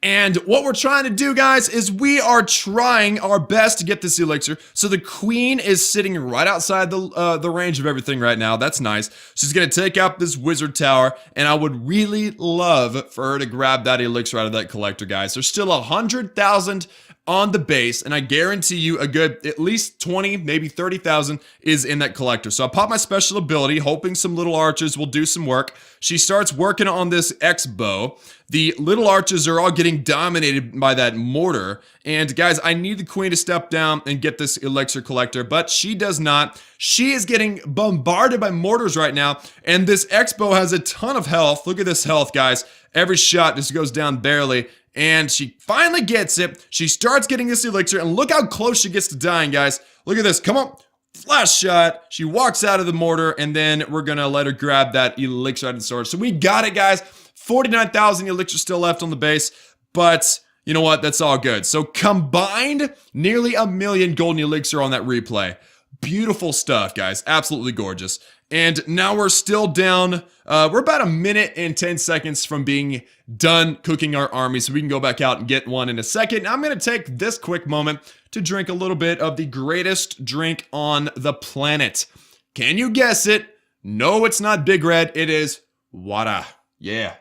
And what we're trying to do, guys, is we are trying our best to get this elixir. So the queen is sitting right outside the range of everything right now. That's nice. She's gonna take out this wizard tower, and I would really love for her to grab that elixir out of that collector, guys. There's still 100,000 on the base, and I guarantee you a good at least 20, maybe 30,000 is in that collector. So I pop my special ability, hoping some little archers will do some work. She starts working on this X bow. The little archers are all getting dominated by that mortar. And guys, I need the queen to step down and get this elixir collector, but she does not. She is getting bombarded by mortars right now, and this X bow has a ton of health. Look at this health, guys. Every shot just goes down barely. And she finally gets it. She starts getting this elixir, and look how close she gets to dying, guys. Look at this. Come on. Flash shot. She walks out of the mortar, and then we're going to let her grab that elixir out of the storage. So we got it, guys. 49,000 elixir still left on the base, but you know what? That's all good. So combined, nearly 1 million golden elixir on that replay. Beautiful stuff, guys. Absolutely gorgeous. And now we're still down, we're about 1 minute and 10 seconds from being done cooking our army, so we can go back out and get one in a second. Now I'm going to take this quick moment to drink a little bit of the greatest drink on the planet. Can you guess it? No, it's not Big Red. It is water. Yeah.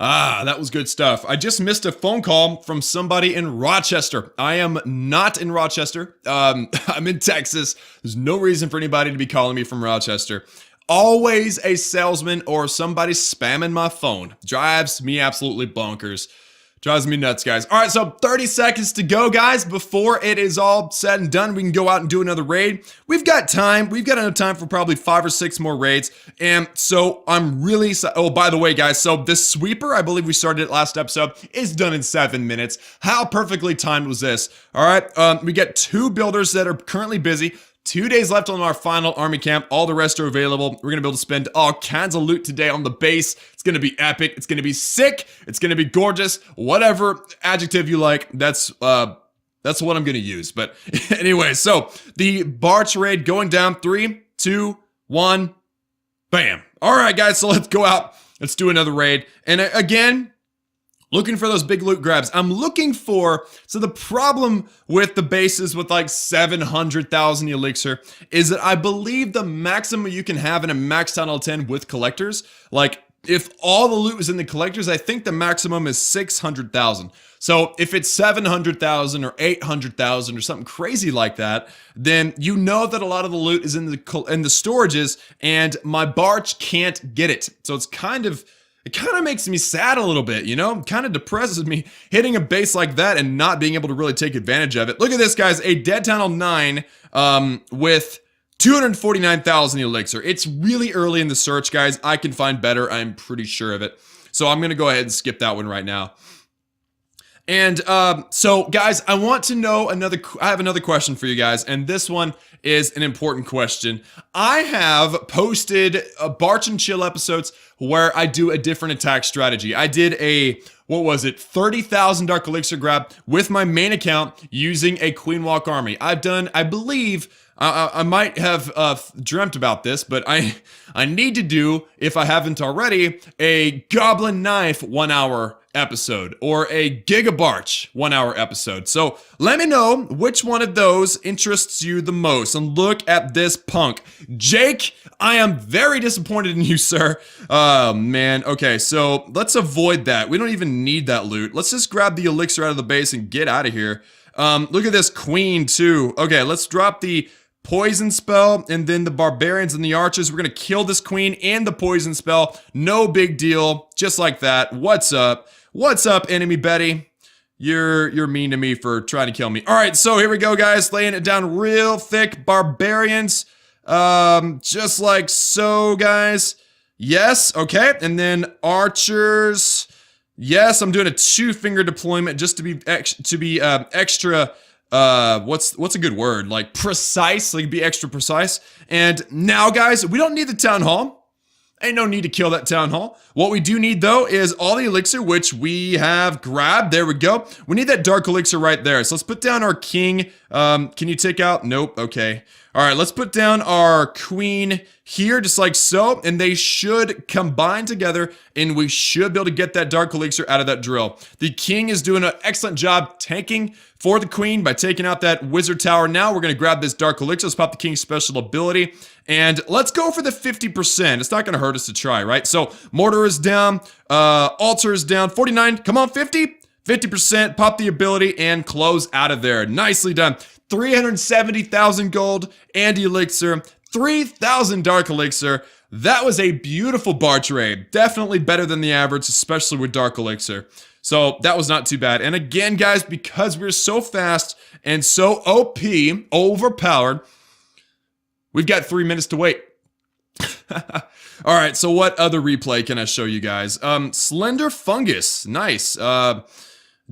Ah, that was good stuff. I just missed a phone call from somebody in Rochester. I am not in Rochester. I'm in Texas. There's no reason for anybody to be calling me from Rochester. Always a salesman or somebody spamming my phone. Drives me absolutely bonkers. Drives me nuts, guys. All right, so 30 seconds to go, guys. Before it is all said and done, we can go out and do another raid. We've got time. We've got enough time for probably 5 or 6 more raids. And so I'm really... Oh, by the way, guys, so this sweeper, I believe we started it last episode, is done in 7 minutes. How perfectly timed was this? All right, we got 2 builders that are currently busy. 2 days left on our final army camp. All the rest are available. We're going to be able to spend all kinds of loot today on the base. It's going to be epic. It's going to be sick. It's going to be gorgeous. Whatever adjective you like, that's what I'm going to use. But anyway, so the Barch raid going down. 3, 2, 1. Bam. All right, guys. So let's go out. Let's do another raid. And again, looking for those big loot grabs. I'm looking for, so the problem with the bases with like 700,000 elixir is that I believe the maximum you can have in a max Town Hall 10 with collectors, like if all the loot was in the collectors, I think the maximum is 600,000. So if it's 700,000 or 800,000 or something crazy like that, then you know that a lot of the loot is in the storages, and my Barch can't get it. So it's it kind of makes me sad a little bit, you know? It kind of depresses me hitting a base like that and not being able to really take advantage of it. Look at this, guys. A Dead Town Hall 9 with 249,000 elixir. It's really early in the search, guys. I can find better. I'm pretty sure of it. So I'm going to go ahead and skip that one right now. And so, guys, I want to know I have another question for you guys, and this one is an important question. I have posted Barch and Chill episodes where I do a different attack strategy. I did a, 30,000 Dark Elixir grab with my main account using a Queen Walk army. I've done, I believe, I might have dreamt about this, but I need to do, if I haven't already, a Goblin Knife 1 hour episode or a Gigabarch 1 hour episode. So let me know which one of those interests you the most. And look at this punk. Jake, I am very disappointed in you, sir. Oh, man. Okay, so let's avoid that. We don't even need that loot. Let's just grab the elixir out of the base and get out of here. Look at this queen, too. Okay, let's drop the poison spell and then the barbarians and the archers. We're gonna kill this queen and the poison spell. No big deal. Just like that. What's up? What's up, enemy Betty? You're mean to me for trying to kill me. All right, so here we go, guys. Laying it down real thick. Barbarians. Just like so, guys. Yes, okay. And then archers. Yes, I'm doing a 2-finger deployment just to be extra. What's a good word? Like precise. Like be extra precise. And now, guys, we don't need the town hall. Ain't no need to kill that town hall. What we do need, though, is all the elixir, which we have grabbed. There we go. We need that dark elixir right there. So let's put down our king. Can you take out? Nope. Okay. All right, let's put down our queen here, just like so. And they should combine together, and we should be able to get that dark elixir out of that drill. The king is doing an excellent job tanking for the queen by taking out that wizard tower. Now we're going to grab this dark elixir. Let's pop the king's special ability. And let's go for the 50%. It's not going to hurt us to try, right? So mortar is down. Altar is down. 49. Come on, 50. 50%. Pop the ability and close out of there. Nicely done. 370,000 gold and elixir. 3,000 dark elixir. That was a beautiful bar trade. Definitely better than the average, especially with dark elixir. So that was not too bad. And again, guys, because we're so fast and so OP, overpowered, we've got 3 minutes to wait. All right, so what other replay can I show you guys? Slender Fungus. Nice.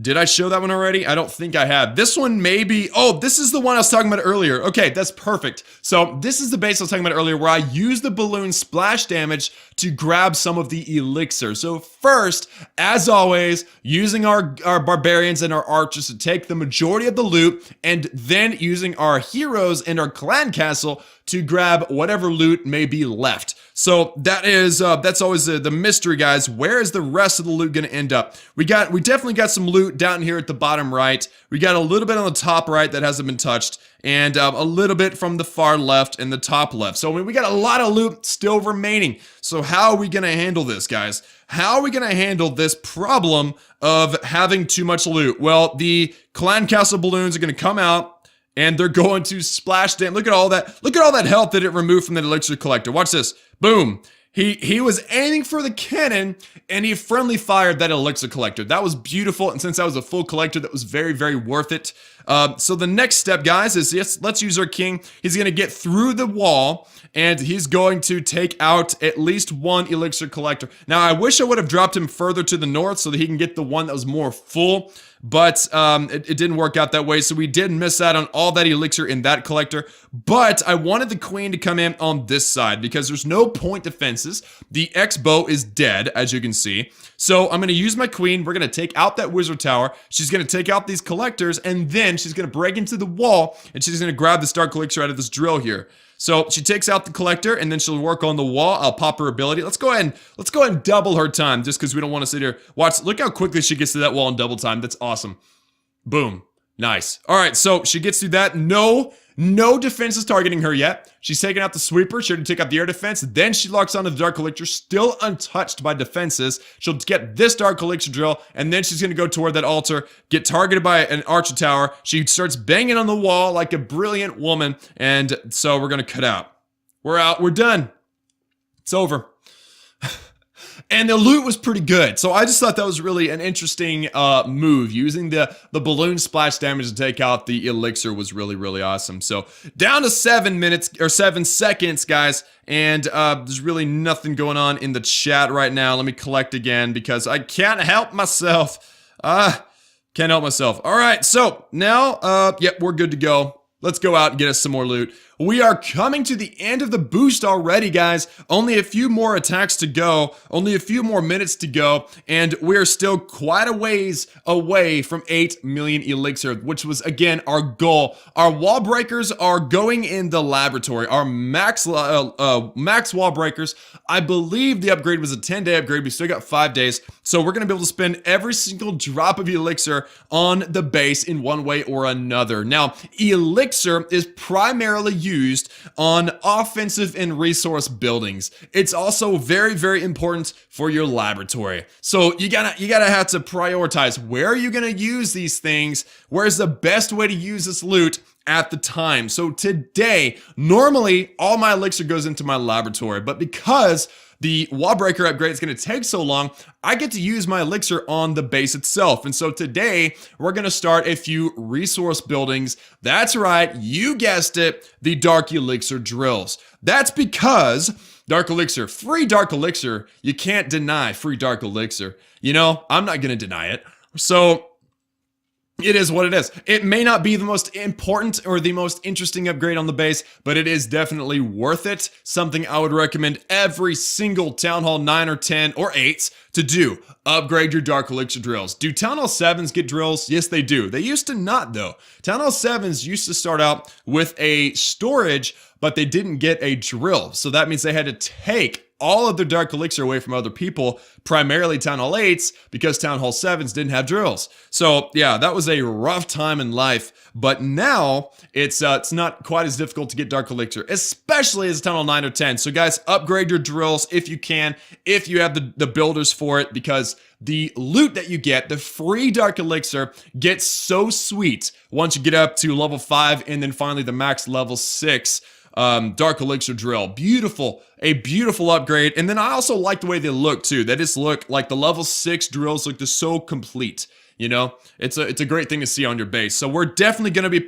Did I show that one already? I don't think I have. This one maybe. Oh, this is the one I was talking about earlier. Okay, that's perfect. So this is the base I was talking about earlier where I use the balloon splash damage to grab some of the elixir. So first, as always, using our barbarians and our archers to take the majority of the loot, and then using our heroes and our clan castle to grab whatever loot may be left. So that is that's always the mystery, guys. Where is the rest of the loot going to end up? We definitely got some loot down here at the bottom right. We got a little bit on the top right that hasn't been touched, and a little bit from the far left and the top left. So I mean, we got a lot of loot still remaining. So how are we going to handle this, guys? How are we going to handle this problem of having too much loot? Well, the clan castle balloons are going to come out. And they're going to splash damage. Look at all that. Look at all that health that it removed from the elixir collector. Watch this. Boom. He was aiming for the cannon, and he friendly fired that elixir collector. That was beautiful, and since that was a full collector, that was very, very worth it. So the next step, guys, is let's use our king. He's going to get through the wall, and he's going to take out at least one elixir collector. Now, I wish I would have dropped him further to the north so that he can get the one that was more full, but it didn't work out that way, so we did miss out on all that elixir in that collector. But I wanted the queen to come in on this side because there's no point defenses. The X-bow is dead, as you can see. So I'm going to use my queen. We're going to take out that wizard tower. She's going to take out these collectors, and then she's going to break into the wall, and she's going to grab this dark elixir out of this drill here. So she takes out the collector, and then she'll work on the wall. I'll pop her ability. Let's go ahead and double her time, just because we don't want to sit here. Watch, look how quickly she gets to that wall in double time. That's awesome. Boom. Nice. All right, so she gets through that. No defense is targeting her yet. She's taking out the sweeper. She'll take out the air defense. Then she locks onto the dark elixir, still untouched by defenses. She'll get this dark elixir drill, and then she's going to go toward that altar, get targeted by an archer tower. She starts banging on the wall like a brilliant woman, and so we're going to cut out. We're out. We're done. It's over. And the loot was pretty good. So I just thought that was really an interesting move. Using the balloon splash damage to take out the elixir was really, really awesome. So down to 7 minutes or 7 seconds, guys. And there's really nothing going on in the chat right now. Let me collect again because I can't help myself. Can't help myself. All right, so now, yep, we're good to go. Let's go out and get us some more loot. we are coming to the end of the boost already, guys. Only a few more attacks to go, only a few more minutes to go, and we're still quite a ways away from 8 million elixir, which was, again, our goal. Our wall breakers are going in the laboratory. Our max wall breakers, I believe the upgrade was a 10-day upgrade. We still got 5 days, so we're going to be able to spend every single drop of elixir on the base in one way or another. Now, elixir is primarily used on offensive and resource buildings. It's also very, very important for your laboratory. So you gotta have to prioritize, where are you gonna use these things? Where's the best way to use this loot at the time? So today, normally all my elixir goes into my laboratory, but because the wall breaker upgrade is going to take so long, I get to use my elixir on the base itself. And so today, we're going to start a few resource buildings. That's right, you guessed it, the dark elixir drills. That's because dark elixir, free dark elixir, you can't deny free dark elixir. You know, I'm not going to deny it. So it is what it is. It may not be the most important or the most interesting upgrade on the base, but it is definitely worth it. Something I would recommend every single Town Hall 9 or 10 or 8s to do. Upgrade your Dark Elixir drills. Do Town Hall 7s get drills? Yes, they do. They used to not, though. Town Hall 7s used to start out with a storage, but they didn't get a drill. So that means they had to take all of their Dark Elixir away from other people, primarily Town Hall 8s, because Town Hall 7s didn't have drills. So yeah, that was a rough time in life, but now it's not quite as difficult to get Dark Elixir, especially as Town Hall 9 or 10. So guys, upgrade your drills if you can, if you have the builders for it, because the loot that you get, the free Dark Elixir, gets so sweet once you get up to level 5 and then finally the max level 6 Dark Elixir drill. Beautiful, a beautiful upgrade. And then I also like the way they look too. They just look like the level 6 drills look just so complete. You know, it's a great thing to see on your base. So we're definitely going to be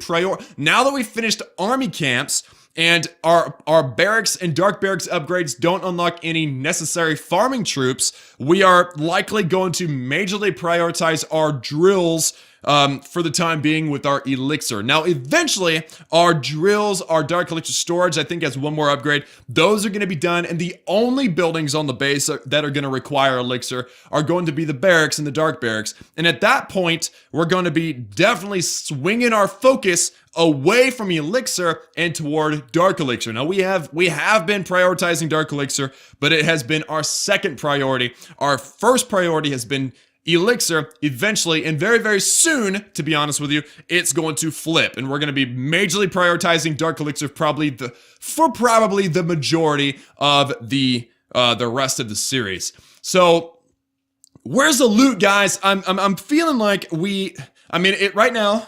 now that we've finished army camps and our barracks and dark barracks upgrades don't unlock any necessary farming troops, we are likely going to majorly prioritize our drills for the time being with our elixir. Now, eventually, our drills, our dark elixir storage, I think has one more upgrade. Those are going to be done, and the only buildings on the base that are going to require elixir are going to be the barracks and the dark barracks. And at that point, we're going to be definitely swinging our focus away from elixir and toward dark elixir. Now, we have been prioritizing dark elixir, but it has been our second priority. Our first priority has been elixir. Eventually, and very, very soon, to be honest with you, it's going to flip, and we're going to be majorly prioritizing dark elixir for probably the majority of the rest of the series. So, where's the loot, guys? I'm feeling like right now,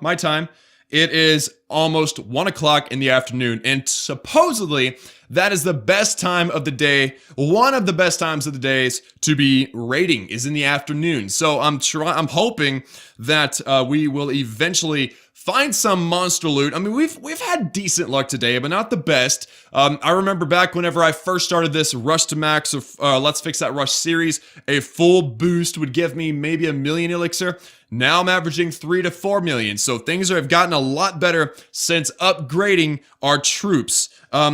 my time, it is almost 1 o'clock in the afternoon, and supposedly that is the best time of the day. One of the best times of the days to be raiding is in the afternoon. So I'm hoping that we will eventually find some monster loot. I mean, we've had decent luck today, but not the best. I remember back whenever I first started this Rush to Max or Let's Fix That Rush series, a full boost would give me maybe 1 million elixir. Now I'm averaging 3 to 4 million. So things have gotten a lot better since upgrading our troops.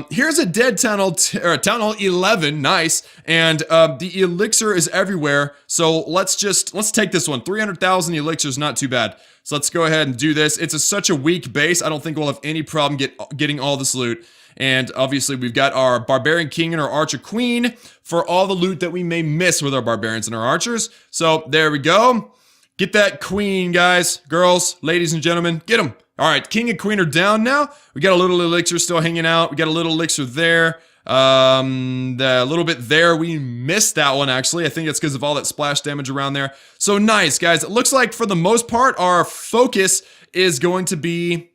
Here's a dead Town Hall 11, nice, and the elixir is everywhere. So let's take this one. 300,000 elixir is not too bad. So let's go ahead and do this. It's such a weak base. I don't think we'll have any problem getting all this loot. And obviously we've got our Barbarian King and our Archer Queen for all the loot that we may miss with our Barbarians and our Archers. So there we go. Get that Queen, guys, girls, ladies and gentlemen, get them. All right, King and Queen are down now. We got a little elixir still hanging out. We got a little elixir there. A little bit there. We missed that one, actually. I think it's because of all that splash damage around there. So nice, guys. It looks like for the most part, our focus is going to be...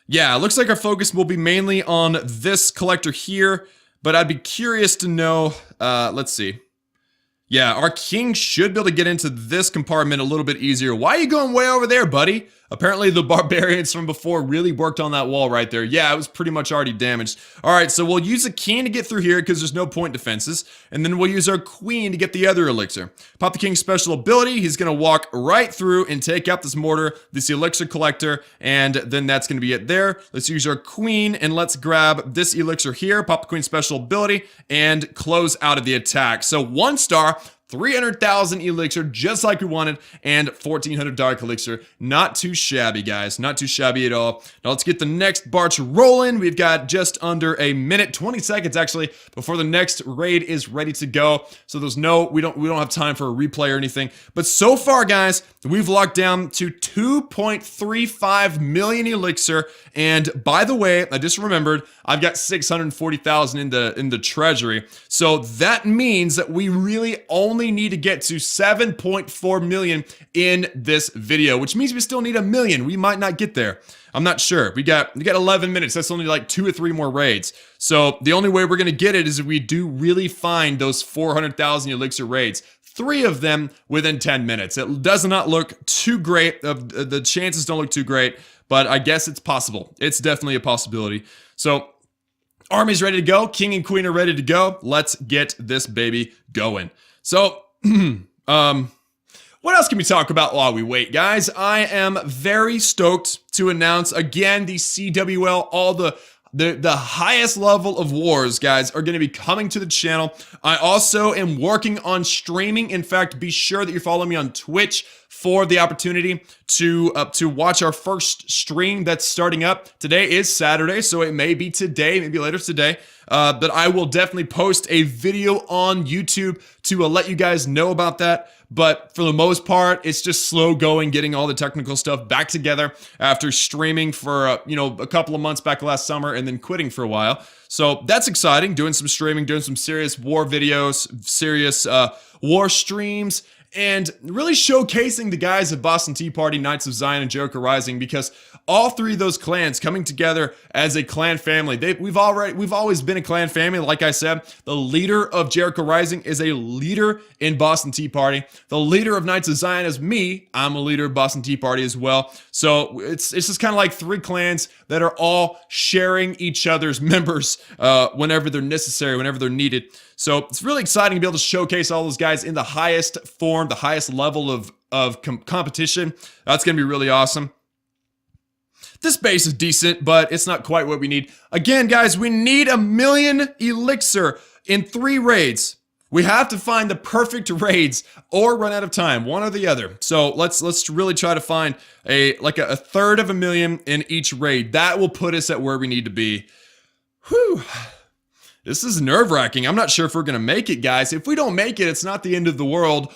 Yeah, it looks like our focus will be mainly on this collector here. But I'd be curious to know... let's see. Yeah, our king should be able to get into this compartment a little bit easier. Why are you going way over there, buddy? Apparently the barbarians from before really worked on that wall right there. Yeah, it was pretty much already damaged. All right, so we'll use a king to get through here because there's no point defenses. And then we'll use our queen to get the other elixir. Pop the king's special ability. He's going to walk right through and take out this mortar, this elixir collector, and then that's going to be it there. Let's use our queen and let's grab this elixir here. Pop the queen's special ability and close out of the attack. So 1 star. 300,000 elixir, just like we wanted, and 1,400 dark elixir. Not too shabby, guys. Not too shabby at all. Now let's get the next barch rolling. We've got just under a minute, 20 seconds actually, before the next raid is ready to go. So there's we don't have time for a replay or anything. But so far, guys, we've locked down to 2.35 million elixir. And by the way, I just remembered I've got 640,000 in the treasury. So that means that we really only need to get to 7.4 million in this video, which means we still need 1 million. We might not get there. I'm not sure. We got 11 minutes. That's only like 2 or 3 more raids. So the only way we're going to get it is if we do really find those 400,000 elixir raids. 3 of them within 10 minutes. It does not look too great. The chances don't look too great, but I guess it's possible. It's definitely a possibility. So army's ready to go. King and queen are ready to go. Let's get this baby going. So, what else can we talk about while we wait, guys? I am very stoked to announce again the CWL, all the highest level of wars, guys, are going to be coming to the channel. I also am working on streaming. In fact, be sure that you follow me on Twitch for the opportunity to watch our first stream that's starting up. Today is Saturday, so it may be today, maybe later today. But I will definitely post a video on YouTube to let you guys know about that. But for the most part, it's just slow going, getting all the technical stuff back together after streaming for, a couple of months back last summer and then quitting for a while. So that's exciting, doing some streaming, doing some serious war videos, serious war streams, and really showcasing the guys of Boston Tea Party, Knights of Zion, and Jericho Rising, because all 3 of those clans coming together as a clan family. We've always been a clan family. Like I said, the leader of Jericho Rising is a leader in Boston Tea Party. The leader of Knights of Zion is me. I'm a leader of Boston Tea Party as well. So it's just kind of like 3 clans that are all sharing each other's members whenever they're necessary, whenever they're needed. So it's really exciting to be able to showcase all those guys in the highest form, the highest level of competition. That's going to be really awesome. This base is decent, but it's not quite what we need. Again, guys, we need 1 million elixir in 3 raids. We have to find the perfect raids or run out of time, one or the other. So let's really try to find a third of 1 million in each raid. That will put us at where we need to be. Whew. This is nerve-wracking. I'm not sure if we're going to make it, guys. If we don't make it, it's not the end of the world.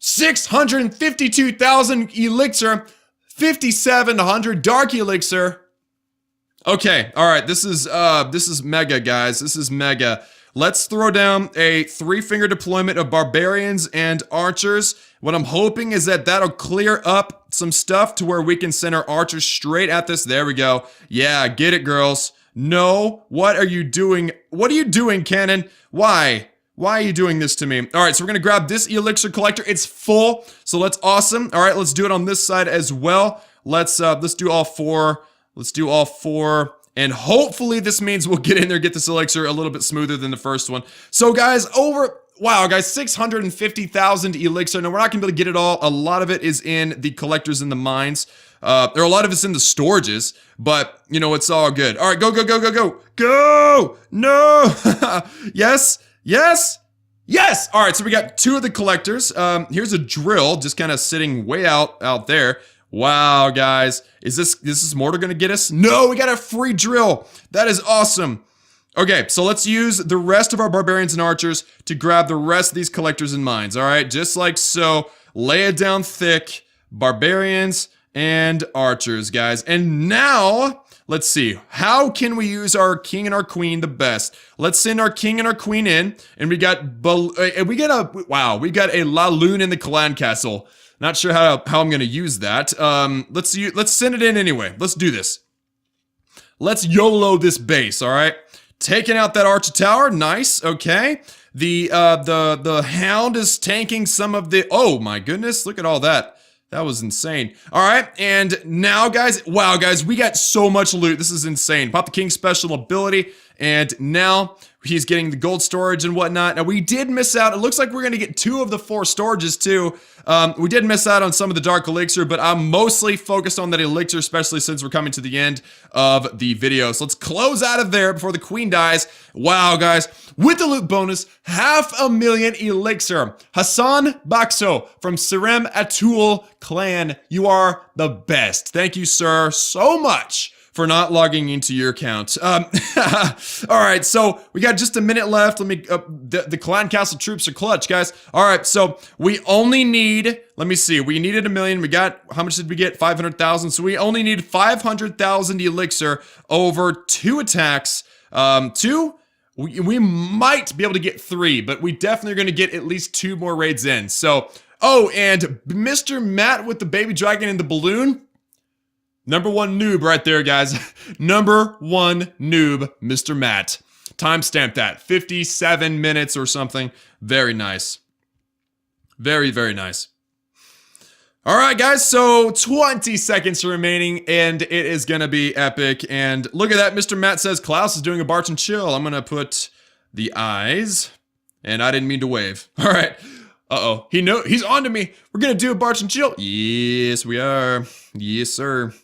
652,000 elixir, 5,700 dark elixir. Okay, all right. This is mega, guys. This is mega. Let's throw down a 3-finger deployment of barbarians and archers. What I'm hoping is that that'll clear up some stuff to where we can send our archers straight at this. There we go. Yeah, get it, girls. No, what are you doing? What are you doing, Cannon? Why? Why are you doing this to me? All right, so we're gonna grab this elixir collector. It's full, so that's awesome. All right, let's do it on this side as well. Let's do all 4. Let's do all 4. And hopefully this means we'll get in there, get this elixir a little bit smoother than the first one. So guys, wow, guys, 650,000 elixir. Now, we're not going to be able to get it all. A lot of it is in the collectors in the mines. There are a lot of it's in the storages, but, it's all good. All right, go, go, go, go, go. Go! No! Yes! Yes! Yes! All right, so we got 2 of the collectors. Here's a drill just kind of sitting way out there. Wow, guys. Is this mortar going to get us? No, we got a free drill. That is awesome. Okay, so let's use the rest of our barbarians and archers to grab the rest of these collectors and mines, all right? Just like so. Lay it down thick. Barbarians and archers, guys. And now, let's see. How can we use our king and our queen the best? Let's send our king and our queen in. And we got a Laloon in the clan castle. Not sure how I'm going to use that. Let's send it in anyway. Let's do this. Let's YOLO this base, all right? taking out that archer tower. Nice. Okay. The hound is tanking some of the... Oh my goodness, look at all that. That was insane. All right, and now, guys, wow, guys, we got so much loot. This is insane. Pop the King's special ability, and now he's getting the gold storage and whatnot. Now, we did miss out. It looks like we're going to get 2 of the 4 storages, too. We did miss out on some of the dark elixir, but I'm mostly focused on that elixir, especially since we're coming to the end of the video. So let's close out of there before the queen dies. Wow, guys, with the loot bonus, 500,000 elixir. Hassan Bakso from Sirem Atul clan, you are the best. Thank you, sir, so much for not logging into your account. All right, so we got just a minute left. Let me, the clan castle troops are clutch, guys. All right, so we only need, let me see, we needed 1 million. We got, how much did we get? 500,000. So we only need 500,000 elixir over 2 attacks. We might be able to get 3, but we definitely are going to get at least 2 more raids in. So, oh, and Mr. Matt with the baby dragon and the balloon. Number 1 noob right there, guys. Number 1 noob, Mr. Matt. Timestamp that. 57 minutes or something. Very nice. Very, very nice. All right, guys, so 20 seconds remaining, and it is going to be epic. And look at that. Mr. Matt says Klaus is doing a barch and chill. I'm going to put the eyes, and I didn't mean to wave. All right. Uh-oh. He's on to me. We're going to do a barch and chill. Yes, we are. Yes, sir.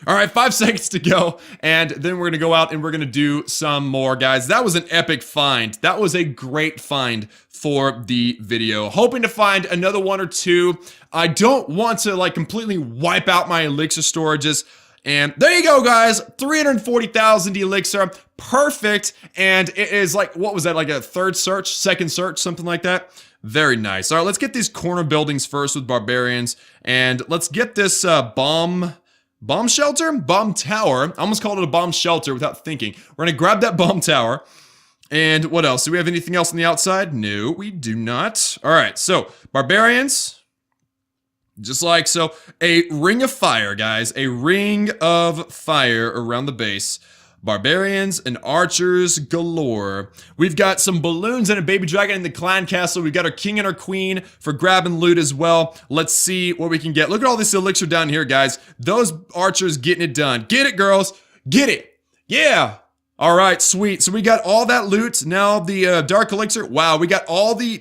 All right, 5 seconds to go, and then we're going to go out and we're going to do some more, guys. That was an epic find. That was a great find for the video. Hoping to find another 1 or 2. I don't want to, like, completely wipe out my elixir storages. And there you go, guys. 340,000 elixir. Perfect. And it is like, what was that, like a 3rd search, 2nd search, something like that? Very nice. All right, let's get these corner buildings first with barbarians. And let's get this bomb shelter? Bomb tower. I almost called it a bomb shelter without thinking. We're going to grab that bomb tower. And what else? Do we have anything else on the outside? No, we do not. All right, so barbarians. Just like so. A ring of fire, guys. A ring of fire around the base. Barbarians and archers galore. We've got some balloons and a baby dragon in the clan castle. We've got our king and our queen for grabbing loot as well. Let's see what we can get. Look at all this elixir down here, guys. Those archers getting it done. Get it, girls. Get it. Yeah. All right, sweet. So we got all that loot. Now the dark elixir. Wow, we got all the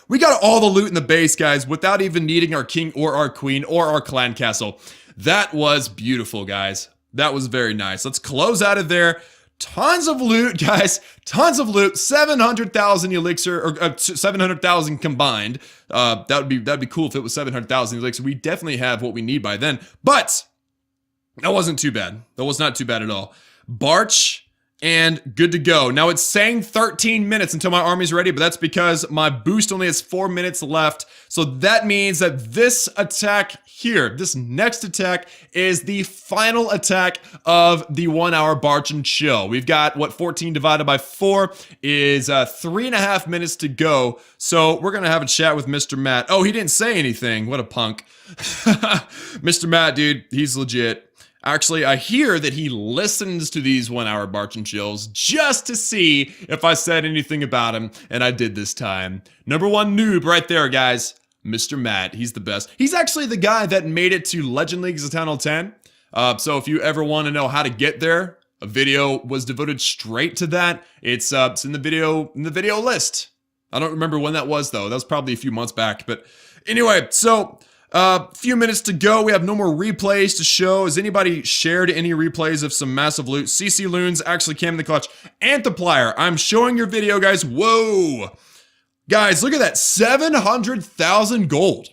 loot in the base, guys, without even needing our king or our queen or our clan castle. That was beautiful, guys. That was very nice. Let's close out of there. Tons of loot, guys. Tons of loot. 700,000 elixir, or 700,000 combined. That'd be cool if it was 700,000 elixir. We definitely have what we need by then. But that wasn't too bad. That was not too bad at all. Barch. And good to go. Now it's saying 13 minutes until my army's ready, but that's because my boost only has 4 minutes left. So that means that this attack here, this next attack, is the final attack of the 1 hour barch and chill. We've got, what, 14 divided by 4 is 3.5 minutes to go. So we're going to have a chat with Mr. Matt. Oh, he didn't say anything. What a punk. Mr. Matt, dude, he's legit. Actually, I hear that he listens to these 1 hour barch and chills just to see if I said anything about him, and I did this time. Number 1 noob right there, guys. Mr. Matt, he's the best. He's actually the guy that made it to Legend Leagues of Town Hall 10. So if you ever want to know how to get there, a video was devoted straight to that. It's in the video list. I don't remember when that was, though. That was probably a few months back. But anyway, so few minutes to go. We have no more replays to show. Has anybody shared any replays of some massive loot? CC Loons actually came in the clutch. Antiplier, I'm showing your video, guys. Whoa. Guys, look at that. 700,000 gold.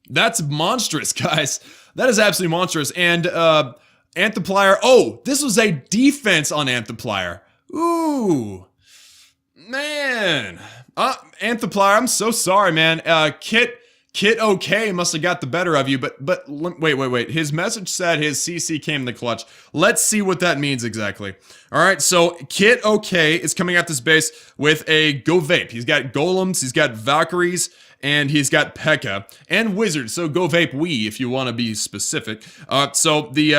That's monstrous, guys. That is absolutely monstrous. And Antiplier. Oh, this was a defense on Antiplier. Ooh. Man. Antiplier, I'm so sorry, man. Kit OK must have got the better of you, but wait. His message said his CC came in the clutch. Let's see what that means exactly. All right, so Kit OK is coming at this base with a Go Vape. He's got golems, he's got Valkyries, and he's got P.E.K.K.A. and Wizards. So Go Vape Wii if you want to be specific. So the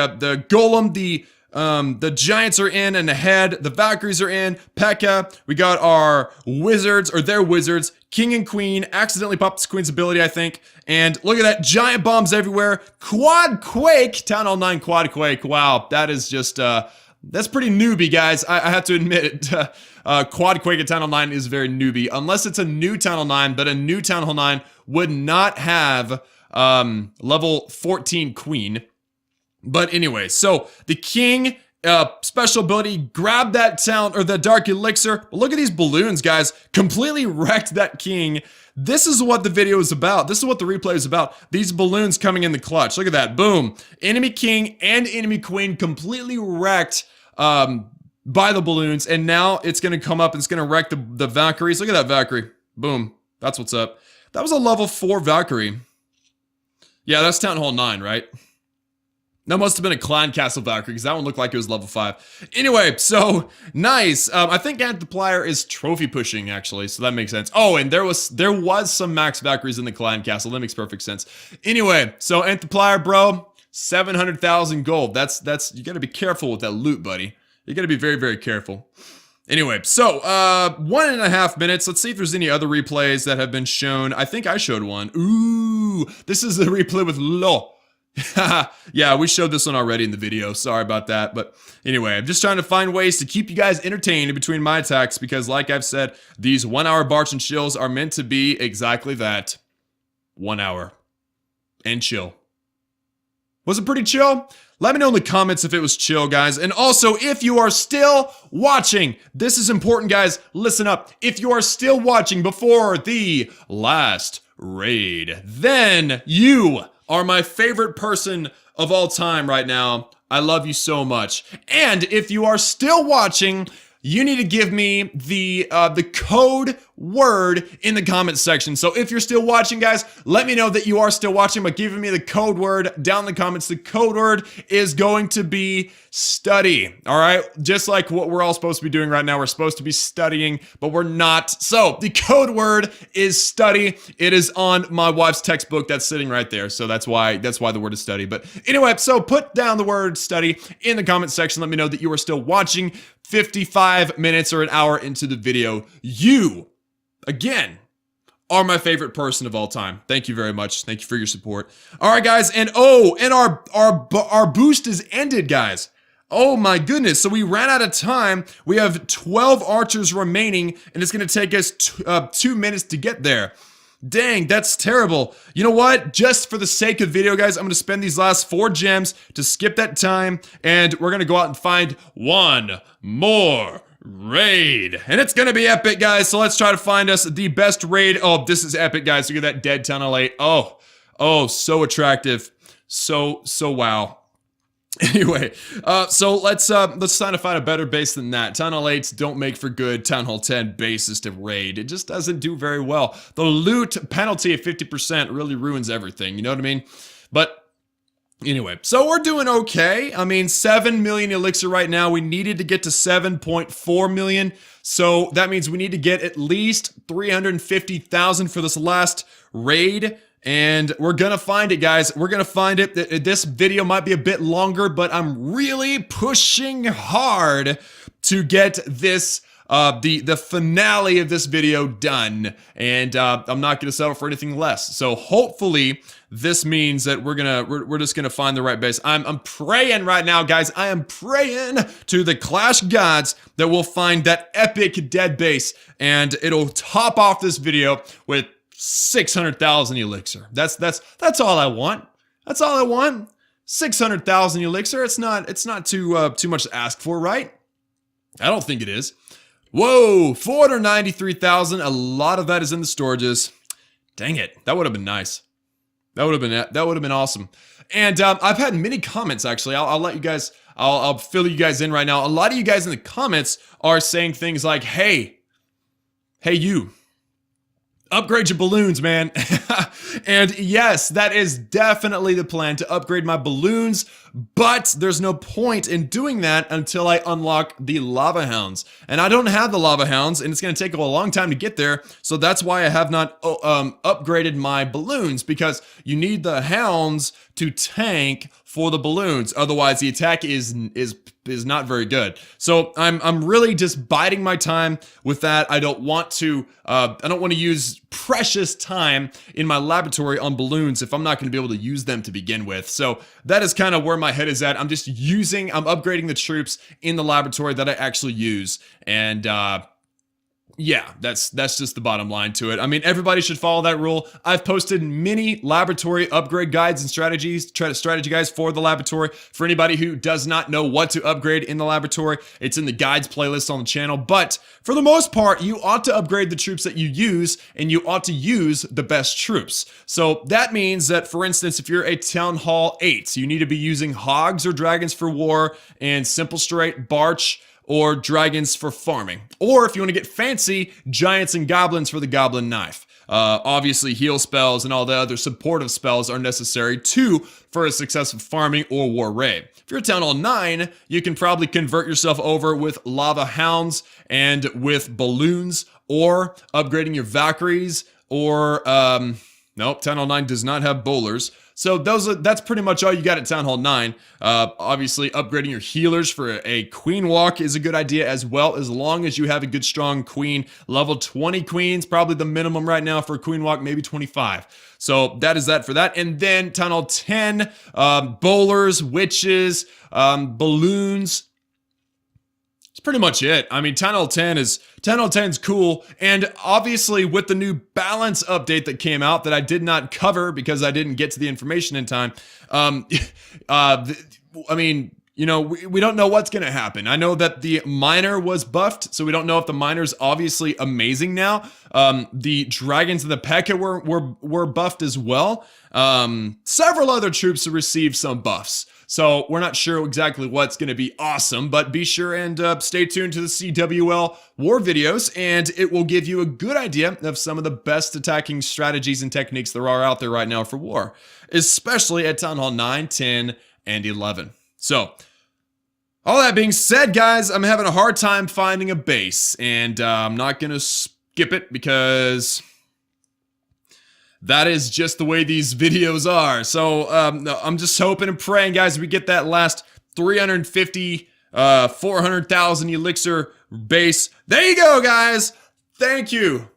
golem, the The Giants are in and ahead. The Valkyries are in. P.E.K.K.A. We got our Wizards, or their Wizards. King and Queen. Accidentally popped this Queen's ability, I think. And look at that. Giant bombs everywhere. Quad Quake. Town Hall 9 Quad Quake. Wow. That is just, that's pretty newbie, guys. I have to admit it. Quad Quake at Town Hall 9 is very newbie. Unless it's a new Town Hall 9, but a new Town Hall 9 would not have level 14 Queen. But anyway, so the King special ability, grab that town, or the Dark Elixir. Look at these balloons, guys. Completely wrecked that King. This is what the video is about. This is what the replay is about. These balloons coming in the clutch. Look at that. Boom. Enemy King and enemy Queen completely wrecked by the balloons. And now it's going to come up and it's going to wreck the Valkyries. Look at that Valkyrie. Boom. That's what's up. That was a level 4 Valkyrie. Yeah, that's Town Hall 9, right? That must have been a Clan Castle Valkyrie, because that one looked like it was level 5. Anyway, so, nice. I think Antiplier is trophy pushing, actually, so that makes sense. Oh, and there was some Max Valkyries in the Clan Castle. That makes perfect sense. Anyway, so Antiplier, bro, 700,000 gold. That's, you gotta be careful with that loot, buddy. You gotta be very, very careful. Anyway, so, 1.5 minutes. Let's see if there's any other replays that have been shown. I think I showed one. Ooh, this is the replay with Lo. Yeah, we showed this one already in the video. Sorry about that. But anyway, I'm just trying to find ways to keep you guys entertained in between my attacks, because like I've said, these 1 hour Barch and Chills are meant to be exactly that. 1 hour. And chill. Was it pretty chill? Let me know in the comments if it was chill, guys. And also, if you are still watching, this is important, guys. Listen up. If you are still watching before the last raid, then you are my favorite person of all time right now. I love you so much. And if you are still watching, you need to give me the code word in the comment section. So if you're still watching, guys, let me know that you are still watching by giving me the code word down in the comments. The code word is going to be study. All right. Just like what we're all supposed to be doing right now. We're supposed to be studying, but we're not. So the code word is study. It is on my wife's textbook that's sitting right there. So that's why the word is study. But anyway, so put down the word study in the comment section. Let me know that you are still watching 55 minutes or an hour into the video. You, again, are my favorite person of all time. Thank you very much. Thank you for your support. All right, guys. And oh, and our boost is ended, guys. Oh my goodness. So we ran out of time. We have 12 archers remaining, and it's going to take us 2 minutes to get there. Dang, that's terrible. You know what? Just for the sake of video, guys, I'm going to spend these last 4 gems to skip that time, and we're going to go out and find one more raid. And it's going to be epic, guys, so let's try to find us the best raid. Oh, this is epic, guys. Look at that dead Town Hall 8. Oh, so attractive. So wow. Anyway, so let's try to find a better base than that. Town Hall 8s don't make for good Town Hall 10 bases to raid. It just doesn't do very well. The loot penalty of 50% really ruins everything, you know what I mean? But anyway, so we're doing okay. I mean, 7 million elixir right now. We needed to get to 7.4 million. So that means we need to get at least 350,000 for this last raid. And we're gonna find it, guys. We're gonna find it. This video might be a bit longer, but I'm really pushing hard to get this, the finale of this video done. And I'm not gonna settle for anything less. So hopefully this means that we're just gonna find the right base. I'm praying right now, guys. I am praying to the Clash gods that we'll find that epic dead base, and it'll top off this video with 600,000 elixir. That's all I want. That's all I want. 600,000 elixir. It's not too much to ask for, right? I don't think it is. Whoa, 493,000. A lot of that is in the storages. Dang it. That would have been nice. That would have been awesome. And I've had many comments, actually. I'll let you guys, I'll fill you guys in right now. A lot of you guys in the comments are saying things like, hey you, upgrade your balloons, man. And yes, that is definitely the plan, to upgrade my balloons, but there's no point in doing that until I unlock the lava hounds. And I don't have the lava hounds, and it's going to take a long time to get there, so that's why I have not upgraded my balloons, because you need the hounds to tank for the balloons. Otherwise, the attack is not very good. So I'm really just biding my time with that. I don't want to use precious time in my laboratory on balloons if I'm not going to be able to use them to begin with. So that is kind of where my head is at. I'm upgrading the troops in the laboratory that I actually use. And yeah, that's just the bottom line to it. I mean, everybody should follow that rule. I've posted many laboratory upgrade guides and strategy guides for the laboratory. For anybody who does not know what to upgrade in the laboratory, it's in the guides playlist on the channel. But for the most part, you ought to upgrade the troops that you use, and you ought to use the best troops. So that means that, for instance, if you're a Town Hall 8, you need to be using Hogs or Dragons for war and Simple Straight Barch or Dragons for farming. Or if you want to get fancy, Giants and Goblins for the Goblin Knife. Obviously, heal spells and all the other supportive spells are necessary too for a successful farming or war raid. If you're a Town Hall 9, you can probably convert yourself over with Lava Hounds and with Balloons, or upgrading your Valkyries, or nope, Town Hall 9 does not have bowlers. So that's pretty much all you got at Town Hall 9. Obviously, upgrading your healers for a Queen Walk is a good idea as well, as long as you have a good, strong Queen. Level 20 Queens, probably the minimum right now for a Queen Walk, maybe 25. So that is that for that. And then Town Hall 10, bowlers, witches, balloons. That's pretty much it. I mean, Town Hall 10 is cool, and obviously with the new balance update that came out that I did not cover because I didn't get to the information in time. I mean, you know, we don't know what's going to happen. I know that the miner was buffed, so we don't know if the miner's obviously amazing now. The dragons and the P.E.K.K.A. were buffed as well. Several other troops have received some buffs. So we're not sure exactly what's going to be awesome, but be sure and stay tuned to the CWL war videos, and it will give you a good idea of some of the best attacking strategies and techniques there are out there right now for war, especially at Town Hall 9, 10, and 11. So, all that being said, guys, I'm having a hard time finding a base, and I'm not going to skip it because that is just the way these videos are. So I'm just hoping and praying, guys, we get that last 350, 400,000 elixir base. There you go, guys. Thank you.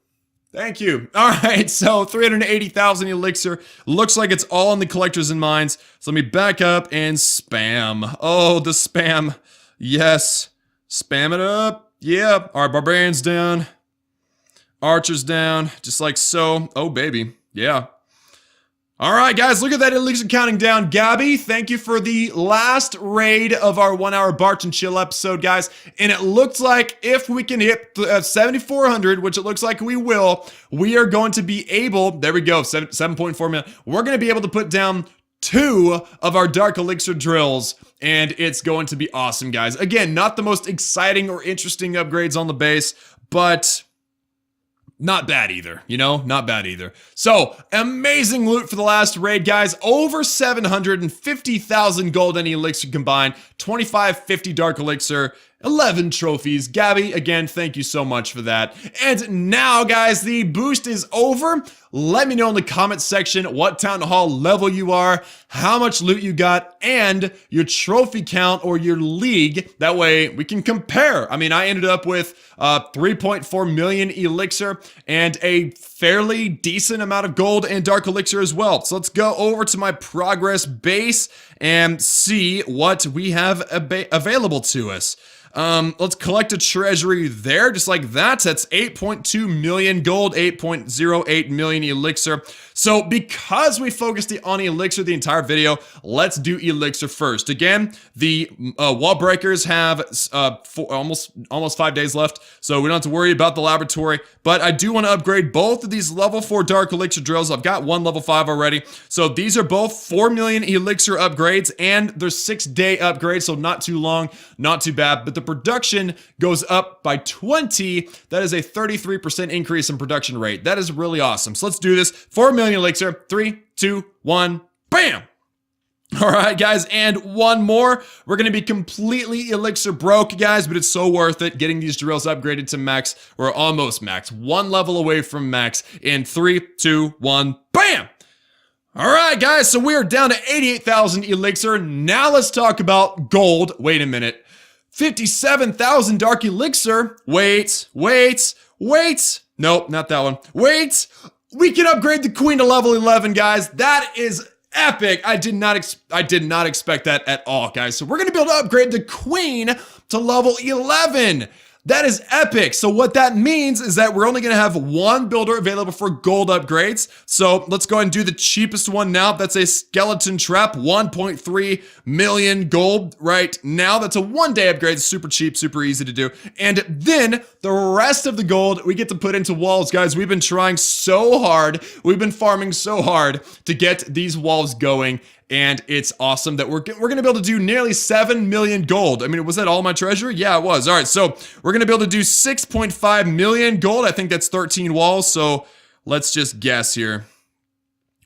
Thank you. All right, so 380,000 elixir. Looks like it's all in the collectors and mines. So let me back up and spam. Oh, the spam. Yes. Spam it up. Yeah. All right, barbarians down. Archers down. Just like so. Oh, baby. Yeah. All right, guys, look at that elixir counting down. Gabby, thank you for the last raid of our 1 hour Barch and Chill episode, guys. And it looks like if we can hit 7,400, which it looks like we will, we are going to be able, there we go, 7.4 million. We're going to be able to put down 2 of our Dark Elixir drills, and it's going to be awesome, guys. Again, not the most exciting or interesting upgrades on the base, but not bad either, you know? Not bad either. So, amazing loot for the last raid, guys. Over 750,000 gold and elixir combined, 2550 Dark Elixir, 11 trophies. Gabby, again, thank you so much for that. And now, guys, the boost is over. Let me know in the comment section what Town Hall level you are, how much loot you got, and your trophy count or your league. That way we can compare. I mean, I ended up with 3.4 million elixir and a fairly decent amount of gold and Dark Elixir as well. So let's go over to my progress base and see what we have available to us. Let's collect a treasury there, just like that. That's 8.2 million gold, 8.08 million elixir. So because we focused on elixir the entire video, let's do elixir first. Again, the wall breakers have almost 5 days left, so we don't have to worry about the laboratory. But I do want to upgrade both of these level 4 Dark Elixir drills. I've got one level 5 already. So these are both 4 million elixir upgrades, and they're 6-day upgrades, so not too long, not too bad. But the production goes up by 20. That is a 33% increase in production rate. That is really awesome. So let's do this. 4 million elixir. 3, 2, 1, bam! All right, guys, and one more. We're going to be completely elixir broke, guys, but it's so worth it getting these drills upgraded to max. We're almost max. One level away from max in 3, 2, 1, bam! All right, guys, so we are down to 88,000 elixir. Now let's talk about gold. Wait a minute. 57,000 dark elixir. Wait. Nope, not that one. Wait. We can upgrade the queen to level 11, guys. That is epic. I did not expect that at all, guys. So we're going to be able to upgrade the queen to level 11. That is epic. So what that means is that we're only going to have one builder available for gold upgrades. So let's go ahead and do the cheapest one now. That's a skeleton trap, 1.3 million gold right now. That's a one-day upgrade. Super cheap, super easy to do. And then the rest of the gold we get to put into walls, guys. We've been trying so hard. We've been farming so hard to get these walls going. And it's awesome that we're going to be able to do nearly 7 million gold. I mean, was that all my treasure? Yeah, it was. All right, so we're going to be able to do 6.5 million gold. I think that's 13 walls, so let's just guess here.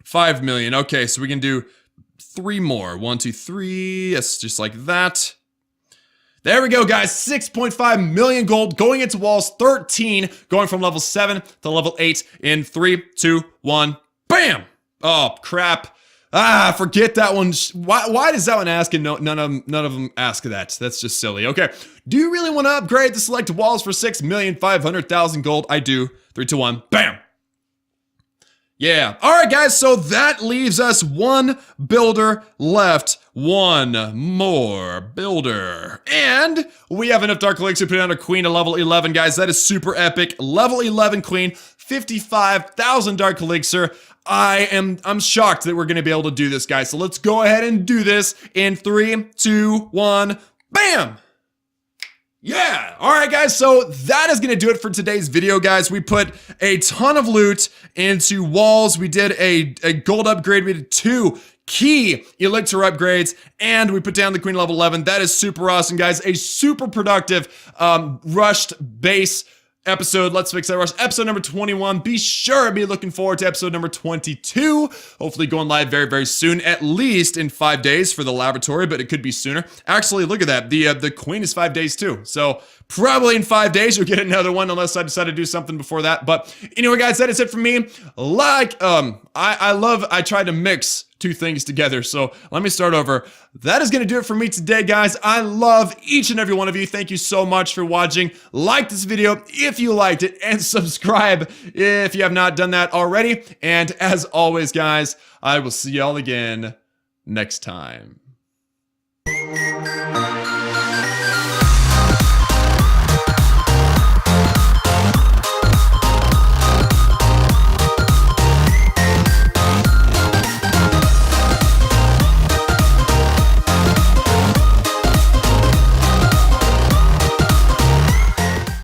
5 million. Okay, so we can do 3 more. 1, 2, 3. Yes, just like that. There we go, guys. 6.5 million gold going into walls. 13 going from level 7 to level 8 in 3, 2, 1. Bam! Oh, crap. Forget that one. Why does that one ask and none of them ask that? That's just silly. Okay. Do you really want to upgrade the select walls for 6,500,000 gold? I do. 3, 2, 1. Bam. Yeah. All right, guys. So that leaves us one builder left. One more builder. And we have enough dark elixir to put down a queen to level 11, guys. That is super epic. Level 11 queen, 55,000 dark elixir. I'm shocked that we're going to be able to do this, guys. So let's go ahead and do this in 3, 2, 1. Bam! Yeah. All right, guys. So that is going to do it for today's video, guys. We put a ton of loot into walls. We did a gold upgrade. We did 2 key elixir upgrades, and we put down the queen level 11. That is super awesome, guys. A super productive rushed base episode. Let's fix that rush. Episode number 21. Be sure to be looking forward to episode number 22. Hopefully going live very, very soon, at least in 5 days for the laboratory, but it could be sooner. Actually, look at that. The queen is 5 days too. So probably in 5 days you'll get another one unless I decide to do something before that. But anyway, guys, that is it for me. I tried to mix 2 things together. So let me start over. That is going to do it for me today, guys. I love each and every one of you. Thank you so much for watching. Like this video if you liked it, and subscribe if you have not done that already. And as always, guys, I will see y'all again next time.